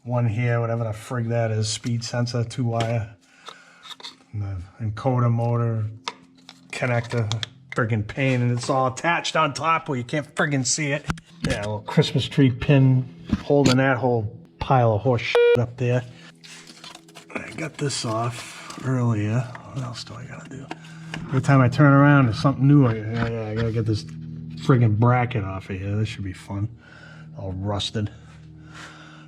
S1: one here, whatever the frig that is, speed sensor, 2-wire. And the encoder motor connector, friggin' pain, and it's all attached on top where you can't friggin' see it. Yeah, a little Christmas tree pin holding that whole pile of horse shit up there. I got this off earlier. What else do I gotta do? Every time I turn around, there's something new. I gotta get this friggin' bracket off of here. This should be fun. All rusted.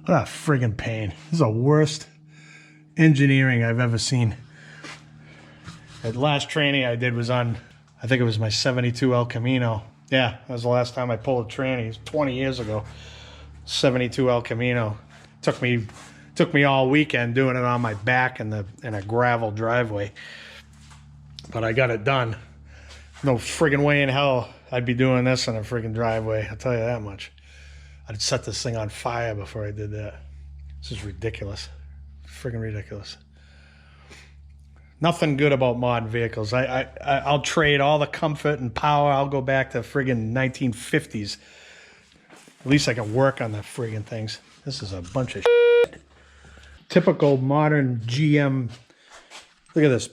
S1: What a friggin' pain. This is the worst engineering I've ever seen. The last training I did was on, I think it was my 72 El Camino. Yeah, that was the last time I pulled a tranny. It was 20 years ago. 72 El Camino. Took me all weekend doing it on my back in a gravel driveway. But I got it done. No friggin' way in hell I'd be doing this in a friggin' driveway. I'll tell you that much. I'd set this thing on fire before I did that. This is ridiculous. Friggin' ridiculous. Nothing good about modern vehicles. I'll trade all the comfort and power. I'll go back to friggin' 1950s. At least I can work on the friggin' things. This is a bunch of shit. Typical modern GM. Look at this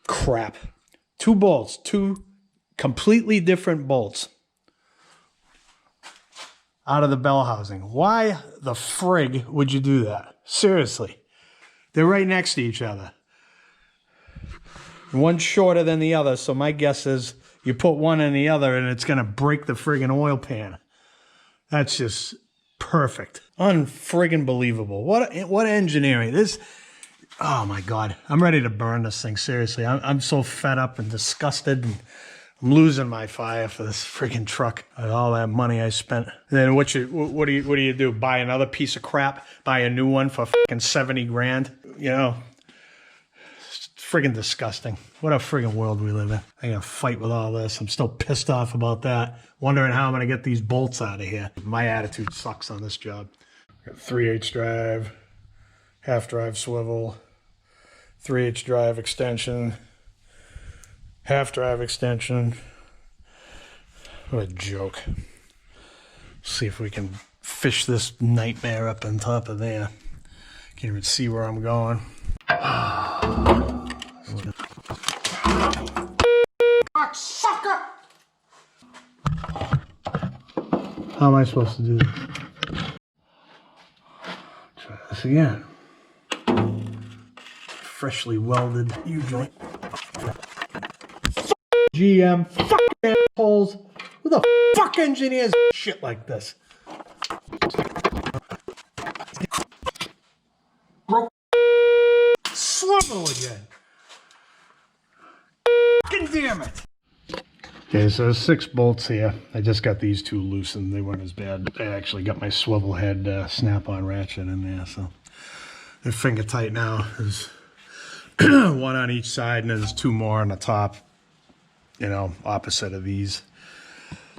S1: crap. 2 bolts. 2 completely different bolts out of the bell housing. Why the frig would you do that? Seriously. They're right next to each other. One's shorter than the other, so my guess is you put one in the other and it's going to break the friggin' oil pan. That's just perfect. Unfriggin' believable. What engineering. This, oh my God. I'm ready to burn this thing, seriously. I'm so fed up and disgusted, and I'm losing my fire for this friggin' truck. All that money I spent. And then what do you do? Buy another piece of crap? Buy a new one for fucking 70 grand? You know, it's friggin' disgusting. What a friggin' world we live in. I gotta fight with all this. I'm still pissed off about that. Wondering how I'm gonna get these bolts out of here. My attitude sucks on this job. Got 3/8 drive, half drive swivel, 3/8 drive extension, half drive extension. What a joke. See if we can fish this nightmare up on top of there. Can't even see where I'm going. Sucker! How am I supposed to do this? Try this again. Freshly welded U-joint. GM, fuck assholes. Who the fuck engineers shit like this? Broke swivel again. Fucking damn it. Okay, so there's 6 bolts here. I just got these 2 loosened. They weren't as bad. I actually got my swivel head snap-on ratchet in there, so they're finger tight now. There's 1 on each side, and there's 2 more on the top, you know, opposite of these.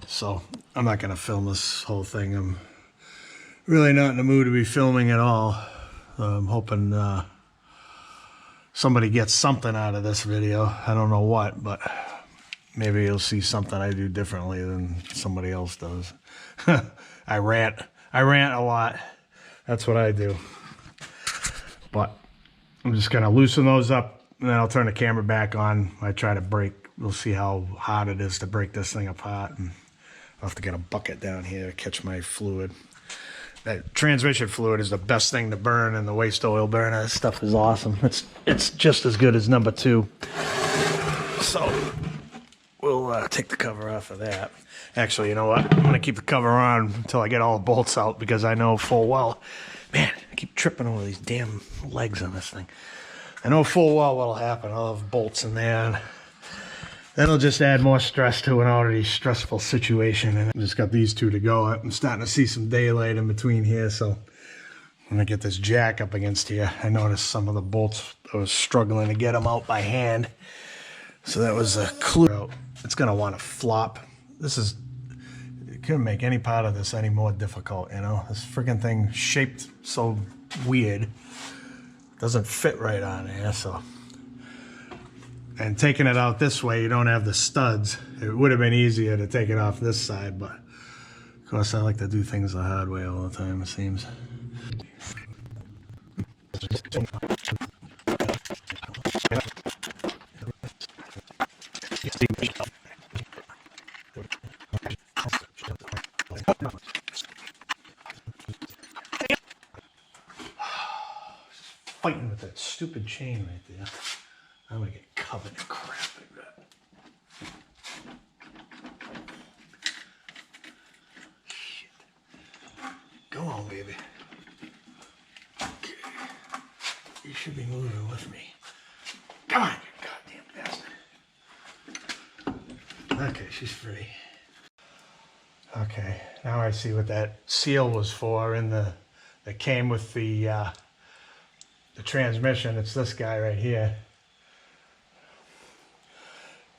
S1: So I'm not going to film this whole thing. I'm really not in the mood to be filming at all. I'm hoping somebody gets something out of this video. I don't know what, but maybe you'll see something I do differently than somebody else does. I rant a lot. That's what I do. But I'm just going to loosen those up, and then I'll turn the camera back on. I try to break. We'll see how hard it is to break this thing apart. And I'll have to get a bucket down here to catch my fluid. That transmission fluid is the best thing to burn in the waste oil burner. This stuff is awesome. It's just as good as number 2. So we'll take the cover off of that. Actually, you know what? I'm going to keep the cover on until I get all the bolts out, because I know full well, man, I keep tripping over these damn legs on this thing. I know full well what'll happen. I'll have bolts in there, and that'll just add more stress to an already stressful situation. And I just got these 2 to go. I'm starting to see some daylight in between here, so I'm going to get this jack up against here. I noticed some of the bolts, I was struggling to get them out by hand. So that was a clue. It's going to want to flop. It couldn't make any part of this any more difficult, you know? This freaking thing shaped so weird. Doesn't fit right on there, so. And taking it out this way, you don't have the studs. It would have been easier to take it off this side, but of course I like to do things the hard way all the time, it seems. Fighting with that stupid chain right there. I'm gonna get covered in crap like that. Shit. Go on, baby. Okay. You should be moving with me. Come on, you goddamn bastard. Okay, she's free. Okay, now I see what that seal was for that came with the transmission. It's this guy right here.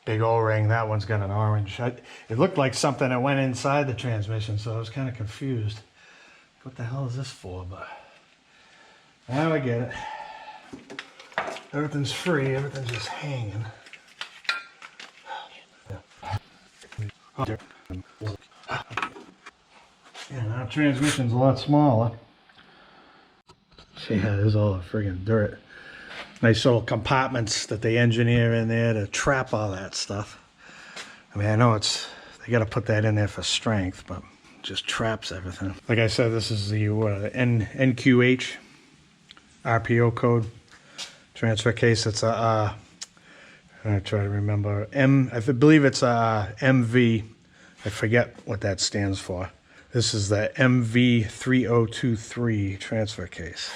S1: Big O-ring. That one's got an orange. It looked like something that went inside the transmission, so I was kind of confused. What the hell is this for? But now I get it. Everything's free. Everything's just hanging. Yeah, now transmission's a lot smaller. See, there's all the friggin' dirt. Nice little compartments that they engineer in there to trap all that stuff. I mean, I know they got to put that in there for strength, but it just traps everything. Like I said, this is the NQH RPO code transfer case. It's I try to remember I believe it's MV. I forget what that stands for. This is the MV3023 transfer case.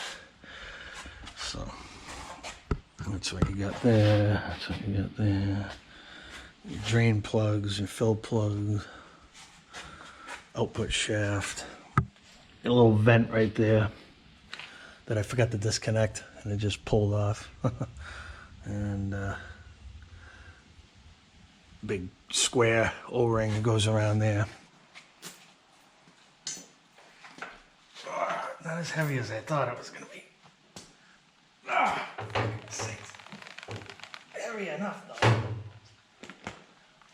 S1: So that's what you got there. That's what you got there. Your drain plugs, your fill plugs, output shaft. A little vent right there that I forgot to disconnect and it just pulled off. And big square O-ring that goes around there. Not as heavy as I thought it was going to be. Heavy enough though.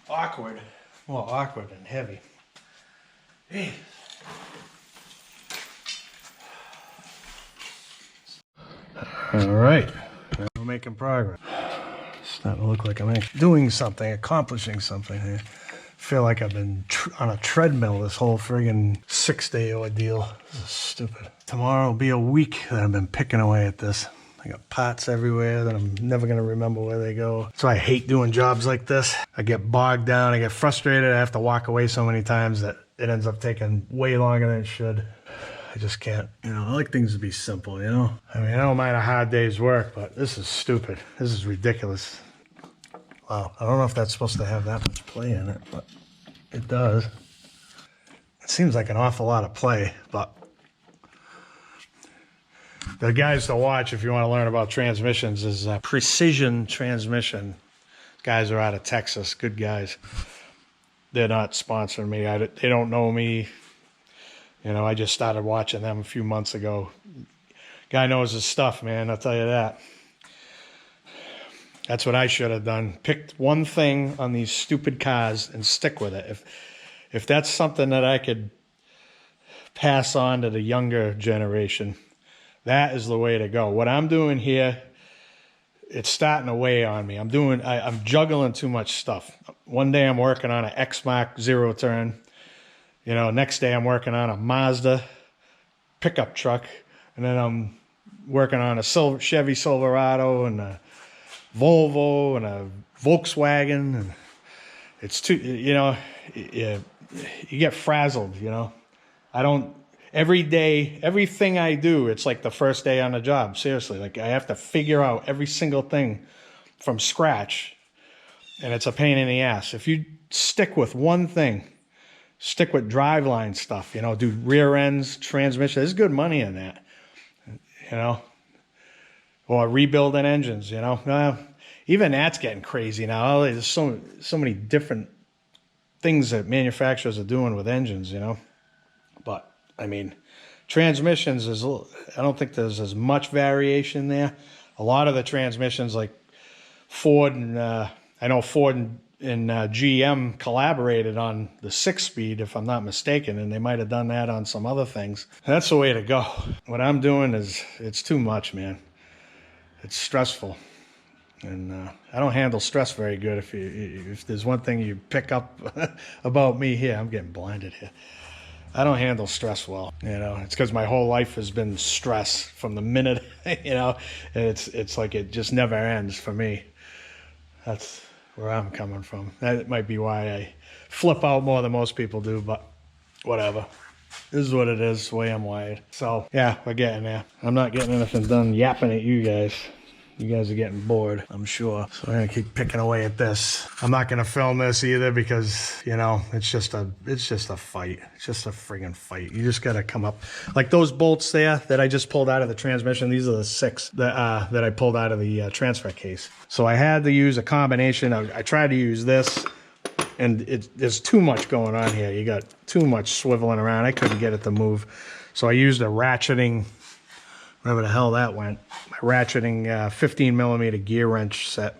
S1: Awkward. Well, awkward and heavy. Hey. All right. We're making progress. Starting to look like I'm actually doing something, accomplishing something here. I feel like I've been on a treadmill this whole friggin' 6-day ordeal. This is stupid. Tomorrow will be a week that I've been picking away at this. I got pots everywhere that I'm never gonna remember where they go. That's why I hate doing jobs like this. I get bogged down, I get frustrated, I have to walk away so many times that it ends up taking way longer than it should. I just can't, you know, I like things to be simple, you know? I mean, I don't mind a hard day's work, but this is stupid. This is ridiculous. Wow, I don't know if that's supposed to have that much play in it, but it does. It seems like an awful lot of play, but the guys to watch if you want to learn about transmissions is Precision Transmission. Guys are out of Texas, good guys. They're not sponsoring me. They don't know me. You know, I just started watching them a few months ago. Guy knows his stuff, man, I'll tell you that. That's what I should have done. Picked one thing on these stupid cars and stick with it. If that's something that I could pass on to the younger generation, that is the way to go. What I'm doing here, it's starting to weigh on me. I'm juggling too much stuff. One day I'm working on an X-Mark zero turn. You know, next day I'm working on a Mazda pickup truck. And then I'm working on a Chevy Silverado and a Volvo and a Volkswagen. And it's too, you know, you get frazzled, you know. Every day, everything I do, it's like the first day on the job. Seriously, like I have to figure out every single thing from scratch, and it's a pain in the ass. If you stick with one thing, stick with driveline stuff, you know, do rear ends, transmission. There's good money in that, you know, or rebuilding engines, you know. Even that's getting crazy now. There's so many different things that manufacturers are doing with engines, you know. But I mean, transmissions I don't think there's as much variation there. A lot of the transmissions, like Ford and I know Ford and GM collaborated on the 6-speed, if I'm not mistaken, and they might have done that on some other things. That's the way to go. What I'm doing it's too much, man. It's stressful, and I don't handle stress very good. If there's one thing you pick up about me here, I'm getting blinded here. I don't handle stress well, you know. It's because my whole life has been stress from the minute, you know. And it's like it just never ends for me. That's where I'm coming from. That might be why I flip out more than most people do, but whatever. This is what it is, the way I'm wired. So, yeah, we're getting there. I'm not getting anything done yapping at you guys. You guys are getting bored, I'm sure. So I'm gonna keep picking away at this. I'm not gonna film this either because, you know, it's just a fight. It's just a friggin' fight. You just gotta come up. Like those bolts there that I just pulled out of the transmission, these are the 6 that I pulled out of the transfer case. So I had to use a combination. I tried to use this, and there's too much going on here. You got too much swiveling around. I couldn't get it to move. So I used a ratcheting, wherever the hell that went, my ratcheting 15 millimeter gear wrench set.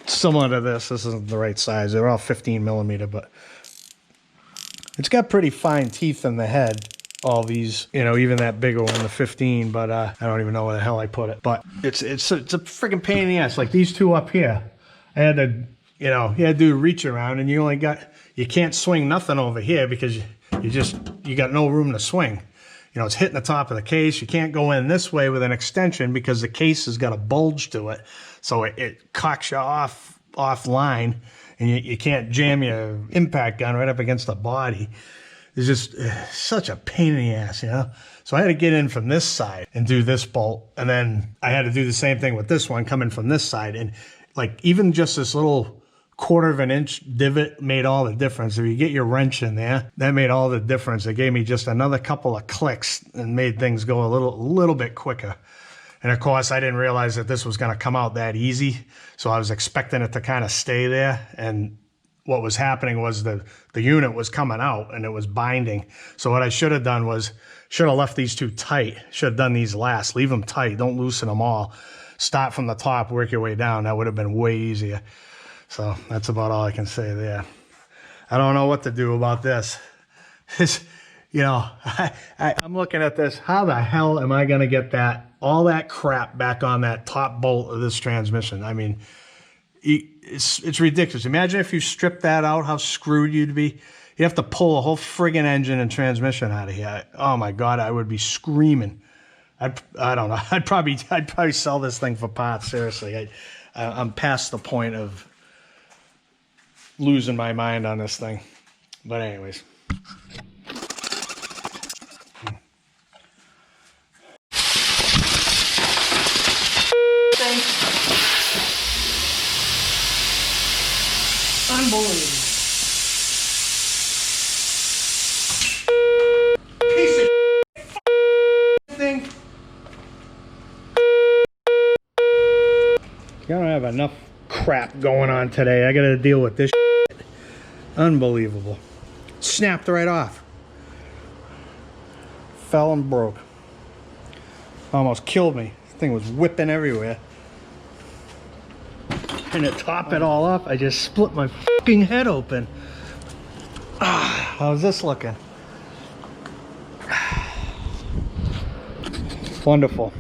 S1: Similar to this. This isn't the right size. They're all 15 millimeter, but it's got pretty fine teeth in the head. All these, you know, even that bigger one, the 15, but I don't even know where the hell I put it. But it's a freaking pain in the ass. Like these two up here, I had to, you know, you had to do a reach around, and you can't swing nothing over here because you got no room to swing. You know, it's hitting the top of the case. You can't go in this way with an extension because the case has got a bulge to it. So it cocks you offline, and you can't jam your impact gun right up against the body. is just such a pain in the ass, you know? So I had to get in from this side and do this bolt. And then I had to do the same thing with this one coming from this side. And like even just this little 1/4 of an inch divot made all the difference. If you get your wrench in there, that made all the difference. It gave me just another couple of clicks and made things go a little bit quicker. And of course, I didn't realize that this was going to come out that easy. So I was expecting it to kind of stay there. And what was happening was the unit was coming out and it was binding. So what I should have done was, should have left these two tight. Should have done these last. Leave them tight. Don't loosen them all. Start from the top, work your way down. That would have been way easier. So that's about all I can say there. I don't know what to do about this. This, you know, I'm looking at this. How the hell am I going to get all that crap back on that top bolt of this transmission? I mean, it's ridiculous. Imagine if you stripped that out, how screwed you'd be. You have to pull a whole friggin' engine and transmission out of here. Oh my God, I would be screaming. I don't know. I'd probably sell this thing for parts. Seriously, I'm past the point of losing my mind on this thing. But anyways. Unbelievable. Piece of thing. I don't have enough crap going on today. I gotta deal with this shit. Unbelievable. Snapped right off. Fell and broke. Almost killed me. This thing was whipping everywhere. And to top it all up, I just split my fucking head open. How's this looking? Wonderful.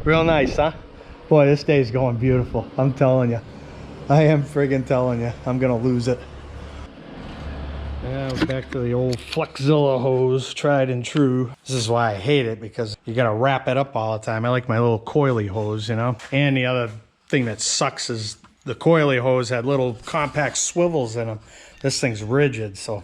S1: Real nice, huh? Boy, this day's going beautiful. I'm telling you. I am friggin' telling you. I'm gonna lose it. Now back to the old Flexzilla hose, tried and true. This is why I hate it, because you gotta wrap it up all the time. I like my little coily hose, you know? And the other thing that sucks is the coily hose had little compact swivels in them. This thing's rigid, so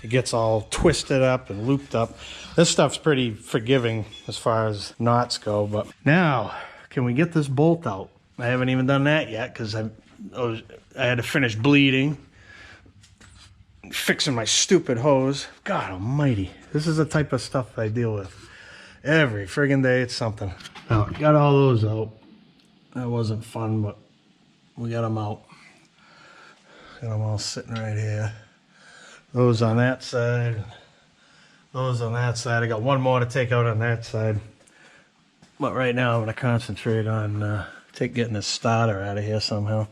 S1: it gets all twisted up and looped up. This stuff's pretty forgiving as far as knots go, but now, can we get this bolt out? I haven't even done that yet because I had to finish bleeding, fixing my stupid hose. God almighty, this is the type of stuff I deal with every friggin' day. It's something. Now, got all those out. That wasn't fun, but we got them out. Got them all sitting right here. Those on that side. Those on that side. I got one more to take out on that side. But right now I'm going to concentrate on getting this starter out of here somehow.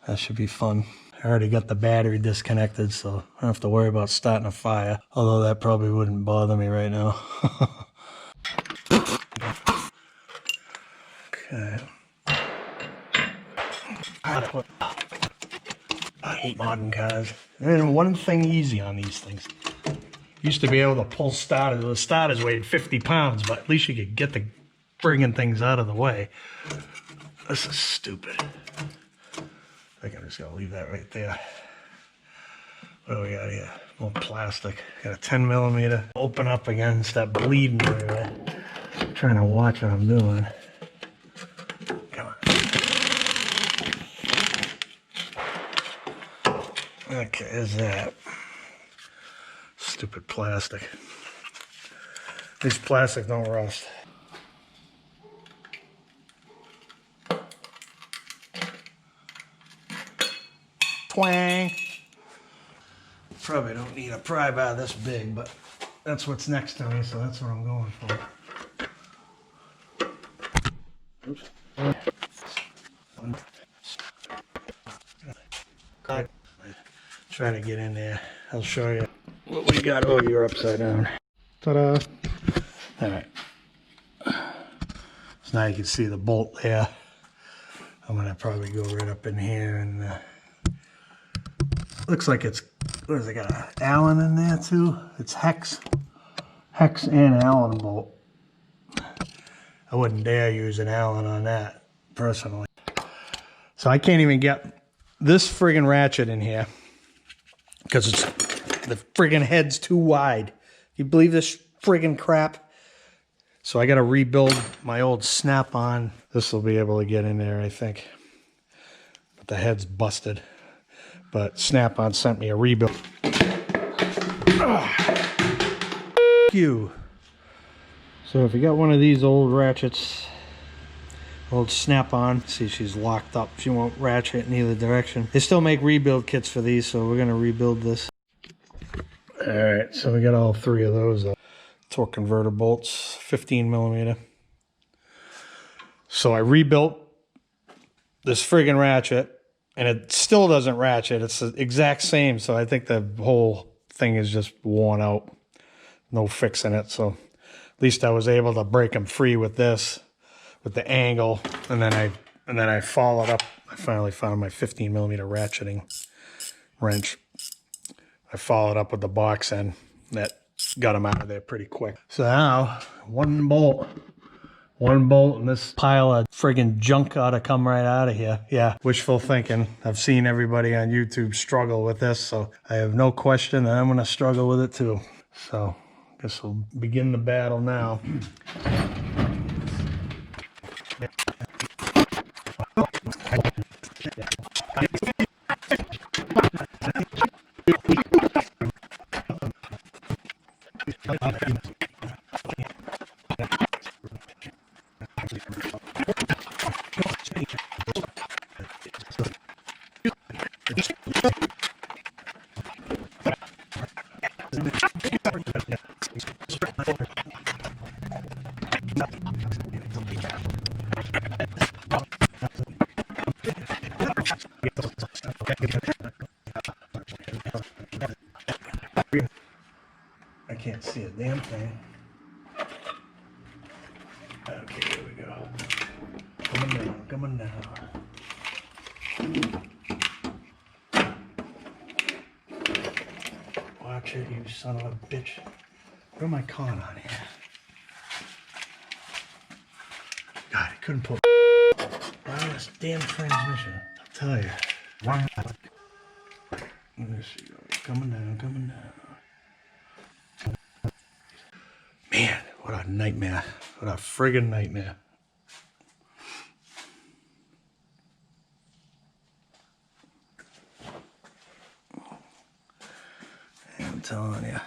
S1: That should be fun. I already got the battery disconnected, so I don't have to worry about starting a fire. Although that probably wouldn't bother me right now. Okay. I hate modern cars. There ain't one thing easy on these things. Used to be able to pull starters. The starters weighed 50 pounds, but at least you could get the friggin' things out of the way. This is stupid. I think I'm just gonna leave that right there. What do we got here? More plastic. Got a 10 millimeter. Open up again, start bleeding everywhere. I'm trying to watch what I'm doing. Come on. Okay, there's that. Stupid plastic. These plastic don't rust. Twang. Probably don't need a pry bar this big, but that's what's next to me, so that's what I'm going for. Oops. Try to get in there. I'll show you what we got. Oh, you're upside down. Ta-da. All right. So now you can see the bolt there. I'm gonna probably go right up in here and looks like it's, what has it got, an Allen in there too? It's hex and Allen bolt. I wouldn't dare use an Allen on that personally. So I can't even get this friggin' ratchet in here because it's the friggin' head's too wide. You believe this friggin' crap? So I got to rebuild my old snap-on. This will be able to get in there, I think. But the head's busted. But Snap-on sent me a rebuild. You. So if you got one of these old ratchets, old Snap-on, see she's locked up. She won't ratchet in either direction. They still make rebuild kits for these, so we're going to rebuild this. Alright, so we got all three of those. Torque converter bolts, 15 millimeter. So I rebuilt this friggin' ratchet, and it still doesn't ratchet. It's the exact same, so I think the whole thing is just worn out. No fixing it, so at least I was able to break them free with this, with the angle, and then I followed up. I finally found my 15 millimeter ratcheting wrench. I followed up with the box end that got them out of there pretty quick. So now, one bolt, and this pile of friggin' junk ought to come right out of here. Yeah, wishful thinking. I've seen everybody on YouTube struggle with this, so I have no question that I'm gonna struggle with it too. So, I guess we'll begin the battle now. I can't see a damn thing. Okay, here we go. Coming down. Watch it, you son of a bitch. What am I calling on here? God, I couldn't put on this damn transmission. I'll tell you. There she goes. Coming down. Man, what a nightmare. What a friggin' nightmare. I'm telling you.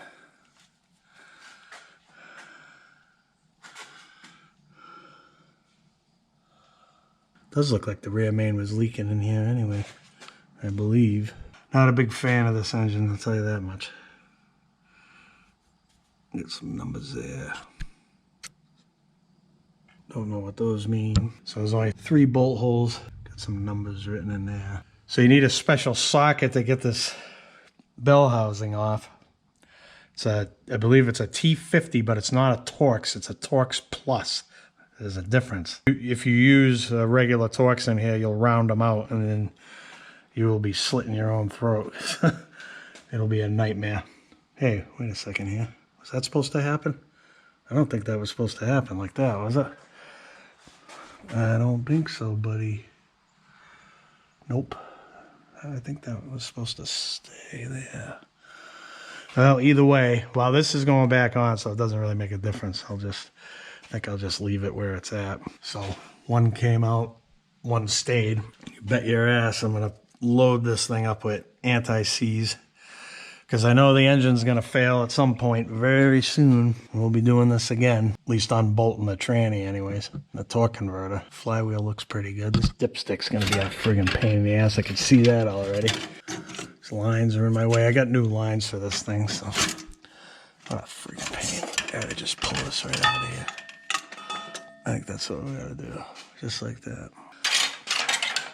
S1: Does look like the rear main was leaking in here anyway, I believe. Not a big fan of this engine, I'll tell you that much. Get some numbers there. Don't know what those mean. So there's only 3 bolt holes. Got some numbers written in there. So you need a special socket to get this bell housing off. It's a, I believe it's a T50, but it's not a Torx. It's a Torx Plus. There's a difference. If you use regular Torx in here, you'll round them out, and then you will be slitting your own throat. It'll be a nightmare. Hey, wait a second here. Was that supposed to happen? I don't think that was supposed to happen like that, was it? I don't think so, buddy. Nope. I think that was supposed to stay there. Well, either way, while this is going back on, so it doesn't really make a difference. I think I'll just leave it where it's at. So one came out, one stayed. You bet your ass I'm gonna load this thing up with anti-seize, because I know the engine's gonna fail at some point very soon. We'll be doing this again, at least unbolting the tranny anyways. The torque converter. Flywheel looks pretty good. This dipstick's gonna be a friggin' pain in the ass. I can see that already. These lines are in my way. I got new lines for this thing, so what a friggin' pain. Gotta just pull this right out of here. I think that's what we gotta do. Just like that.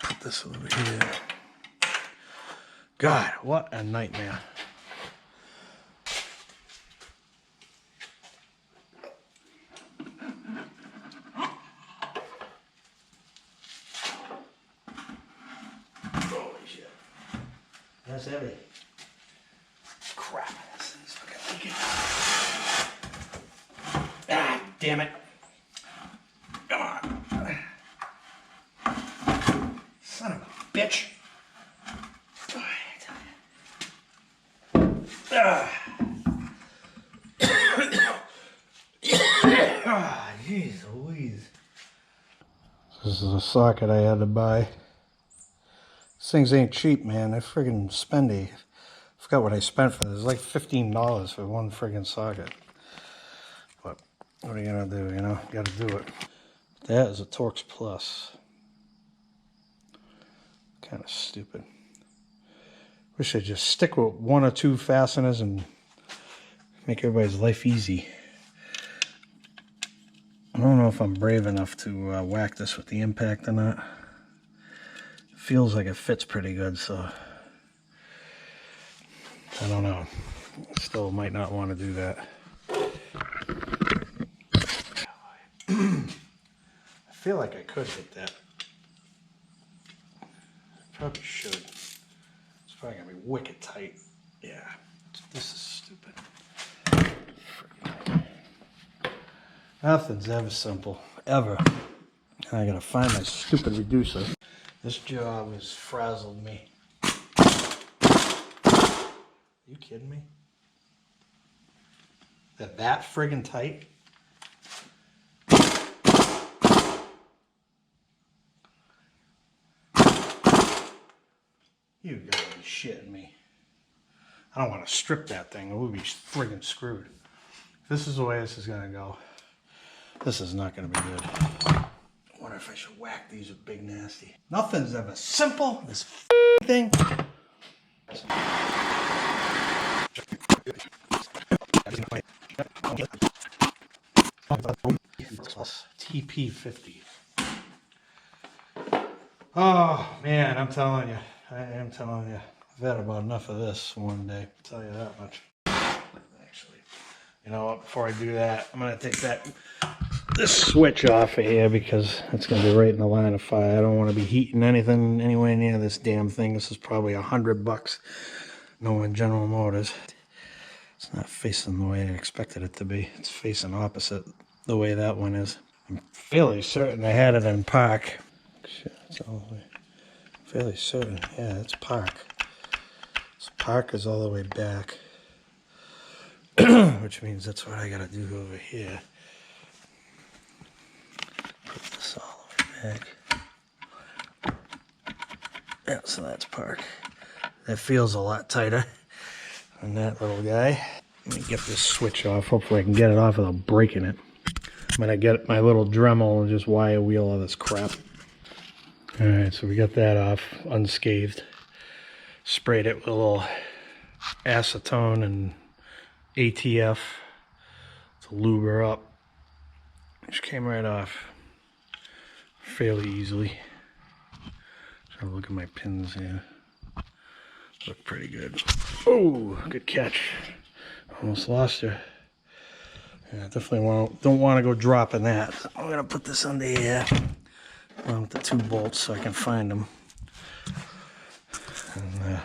S1: Put this over here. God, what a nightmare. Holy shit. That's heavy. Crap. This thing's fucking leaking. Ah, damn it. Come on. Son of a bitch. Jeez Louise. This is a socket I had to buy. These things ain't cheap, man. They're friggin' spendy. I forgot what I spent for this. It's like $15 for one friggin' socket. But what are you gonna do, you know? You gotta do it. That is a Torx Plus. Kind of stupid. Wish they'd just stick with one or two fasteners and make everybody's life easy. I don't know if I'm brave enough to whack this with the impact or not. It feels like it fits pretty good, so I don't know. Still might not want to do that. I feel like I could hit that. Probably should. It's probably gonna be wicked tight. Yeah, this is stupid. Nothing's ever simple, ever. I gotta find my stupid reducer. This job has frazzled me. You kidding me? That friggin' tight? You gotta be shitting me. I don't want to strip that thing. It would be friggin' screwed. If this is the way this is gonna go, this is not gonna be good. I wonder if I should whack these with Big Nasty. Nothing's ever simple. This thing. TP50. Oh man, I'm telling you. I am telling you. I've had about enough of this one day. I'll tell you that much. Actually, you know what? Before I do that, I'm gonna take this switch off of here because it's gonna be right in the line of fire. I don't want to be heating anything anywhere near this damn thing. This is probably $100. Knowing General Motors, it's not facing the way I expected it to be. It's facing opposite the way that one is. I'm fairly certain I had it in park. Shit, it's all the way. Fairly certain, yeah, it's park. So park is all the way back, which means that's what I gotta do over here. Put this all the way back. Yeah, so that's park. That feels a lot tighter than that little guy. Let me get this switch off. Hopefully I can get it off without breaking it. I'm gonna get my little Dremel and just wire wheel all this crap. All right, so we got that off unscathed. Sprayed it with a little acetone and ATF to lube her up. Just came right off fairly easily. Trying to look at my pins here. Look pretty good. Oh, good catch. Almost lost her. Yeah, definitely don't want to go dropping that. So I'm gonna put this under here. Along with the 2 bolts so I can find them. And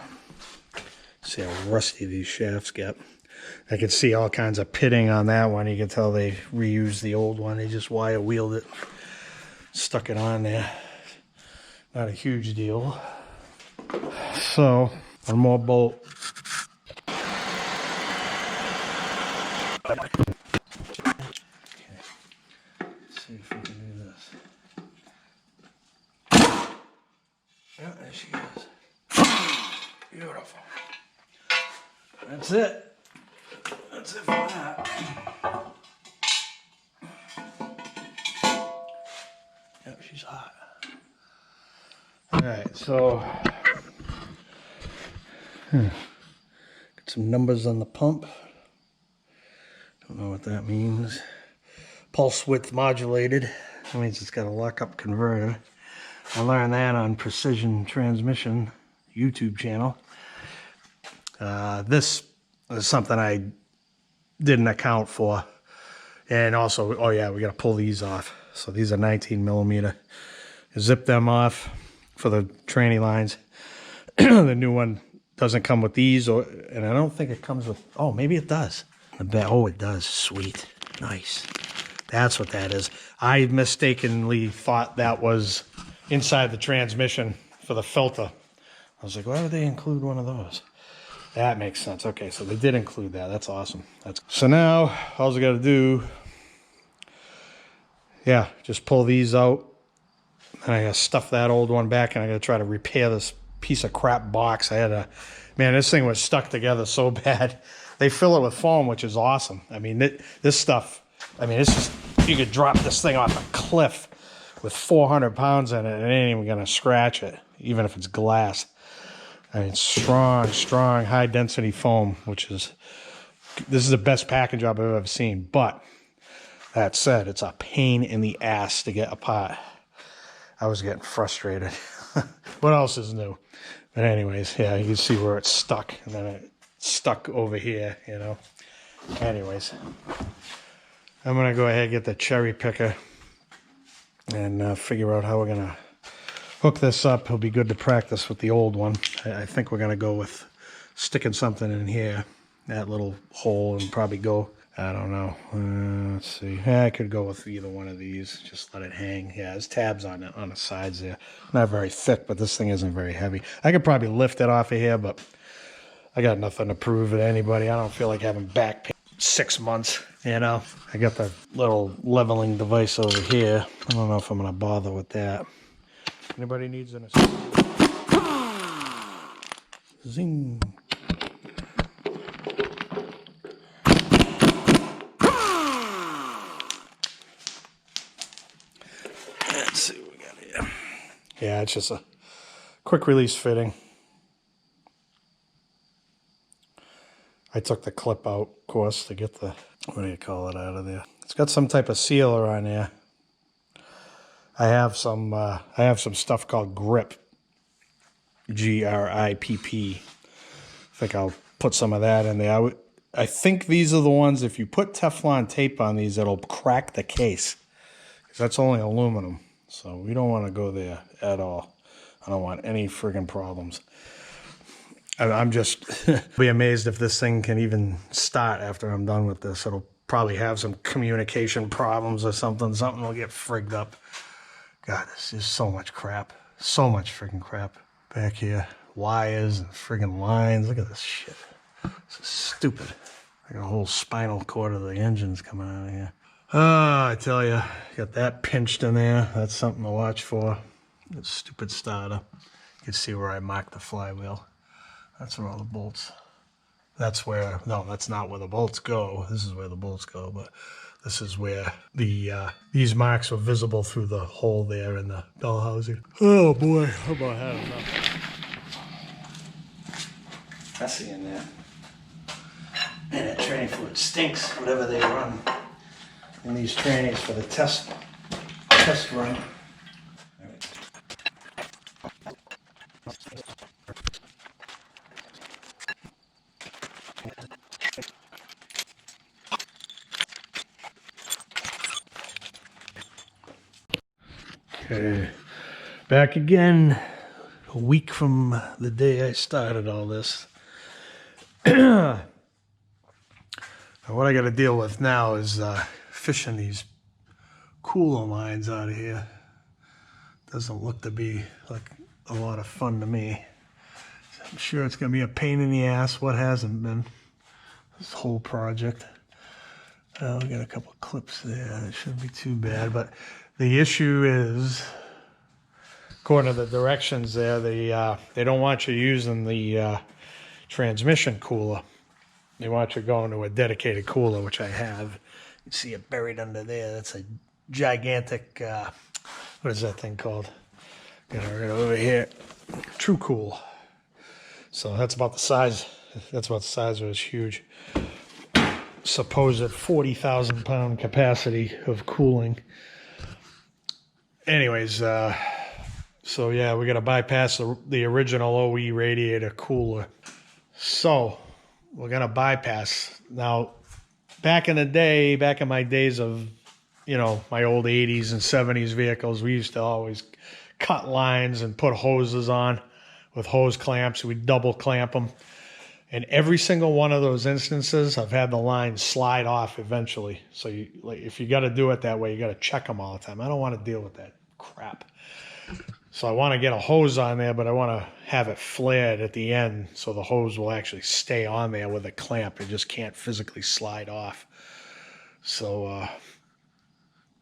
S1: see how rusty these shafts get. I can see all kinds of pitting on that one. You can tell they reused the old one. They just wire wheeled it, stuck it on there. Not a huge deal. So, one more bolt. Okay. Let's see if we can do this. Yeah, there she is. Beautiful. That's it. That's it for that. Yep, she's hot. Alright, so got some numbers on the pump. Don't know what that means. Pulse width modulated. That means it's got a lockup converter. I learned that on Precision Transmission YouTube channel. This is something I didn't account for. And also, oh yeah, we got to pull these off. So these are 19mm. Zip them off for the tranny lines. The new one doesn't come with these, and I don't think it comes with, oh, maybe it does. Oh, it does. Sweet. Nice. That's what that is. I mistakenly thought that was inside the transmission for the filter. I was like, why would they include one of those? That makes sense. Okay, so they did include that. That's awesome. So now, all I got to do yeah, just pull these out. And I gotta stuff that old one back, and I gotta try to repair this piece of crap box. Man, this thing was stuck together so bad. They fill it with foam, which is awesome. I mean, this stuff, I mean, it's just, you could drop this thing off a cliff with 400 pounds in it, and it ain't even gonna scratch it, even if it's glass. I mean, strong, high density foam, this is the best package job I've ever seen. But that said, it's a pain in the ass to get apart. I was getting frustrated. What else is new? But anyways, yeah, you can see where it's stuck, and then it's stuck over here, you know. Anyways, I'm gonna go ahead and get the cherry picker and figure out how we're gonna hook this up. It'll be good to practice with the old one. I think we're gonna go with sticking something in here, that little hole, and probably go, I don't know. Let's see. Yeah, I could go with either one of these. Just let it hang. Yeah, there's tabs on the sides there. Not very thick, but this thing isn't very heavy. I could probably lift it off of here, but I got nothing to prove to anybody. I don't feel like having back pain 6 months, you know. I got the little leveling device over here. I don't know if I'm going to bother with that. Anybody needs an assist? Zing. Let's see what we got here. Yeah, it's just a quick release fitting. I took the clip out, of course, to get the, what do you call it, out of there. It's got some type of sealer on there. I have some stuff called grip, GRIPP. I think I'll put some of that in there. I think these are the ones, if you put Teflon tape on these, it'll crack the case. Because that's only aluminum. So we don't want to go there at all. I don't want any friggin' problems. I'm just be amazed if this thing can even start after I'm done with this. It'll probably have some communication problems or something. Something will get frigged up. God, this is so much crap. So much friggin' crap back here. Wires and friggin' lines. Look at this shit. This is stupid. I got a whole spinal cord of the engines coming out of here. I tell you, got that pinched in there. That's something to watch for. That stupid starter. You can see where I marked the flywheel. That's where all the bolts. That's where, no, that's not where the bolts go. This is where the bolts go, but this is where these marks were visible through the hole there in the bell housing. Oh boy, I'm about had enough. Messy in there. And that training fluid stinks, whatever they run in these trainings for the test run. Okay, back again, a week from the day I started all this. What I got to deal with now is fishing these cooler lines out of here. Doesn't look to be like a lot of fun to me. I'm sure it's going to be a pain in the ass. What hasn't been this whole project? We got a couple of clips there. It shouldn't be too bad, but the issue is, according to the directions there, they don't want you using the transmission cooler. They want you going to a dedicated cooler, which I have. You see it buried under there. That's a gigantic, what is that thing called? Got it right over here. True Cool. So that's about the size. That's about the size of it. It's huge. Supposed 40,000 pound capacity of cooling. Anyways, so yeah, we got to bypass the original OE radiator cooler. So we're going to bypass. Now, back in the day, back in my days of, you know, my old 80s and 70s vehicles, we used to always cut lines and put hoses on with hose clamps. We'd double clamp them. And every single one of those instances, I've had the line slide off eventually. So you, like, if you got to do it that way, you got to check them all the time. I don't want to deal with that crap. So I want to get a hose on there, but I want to have it flared at the end so the hose will actually stay on there with a clamp. It just can't physically slide off. So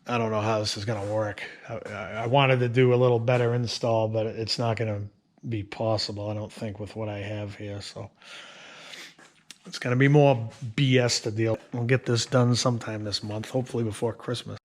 S1: I don't know how this is going to work. I wanted to do a little better install, but it's not going to be possible, I don't think, with what I have here. So it's going to be more BS to deal. We'll get this done sometime this month, hopefully before Christmas.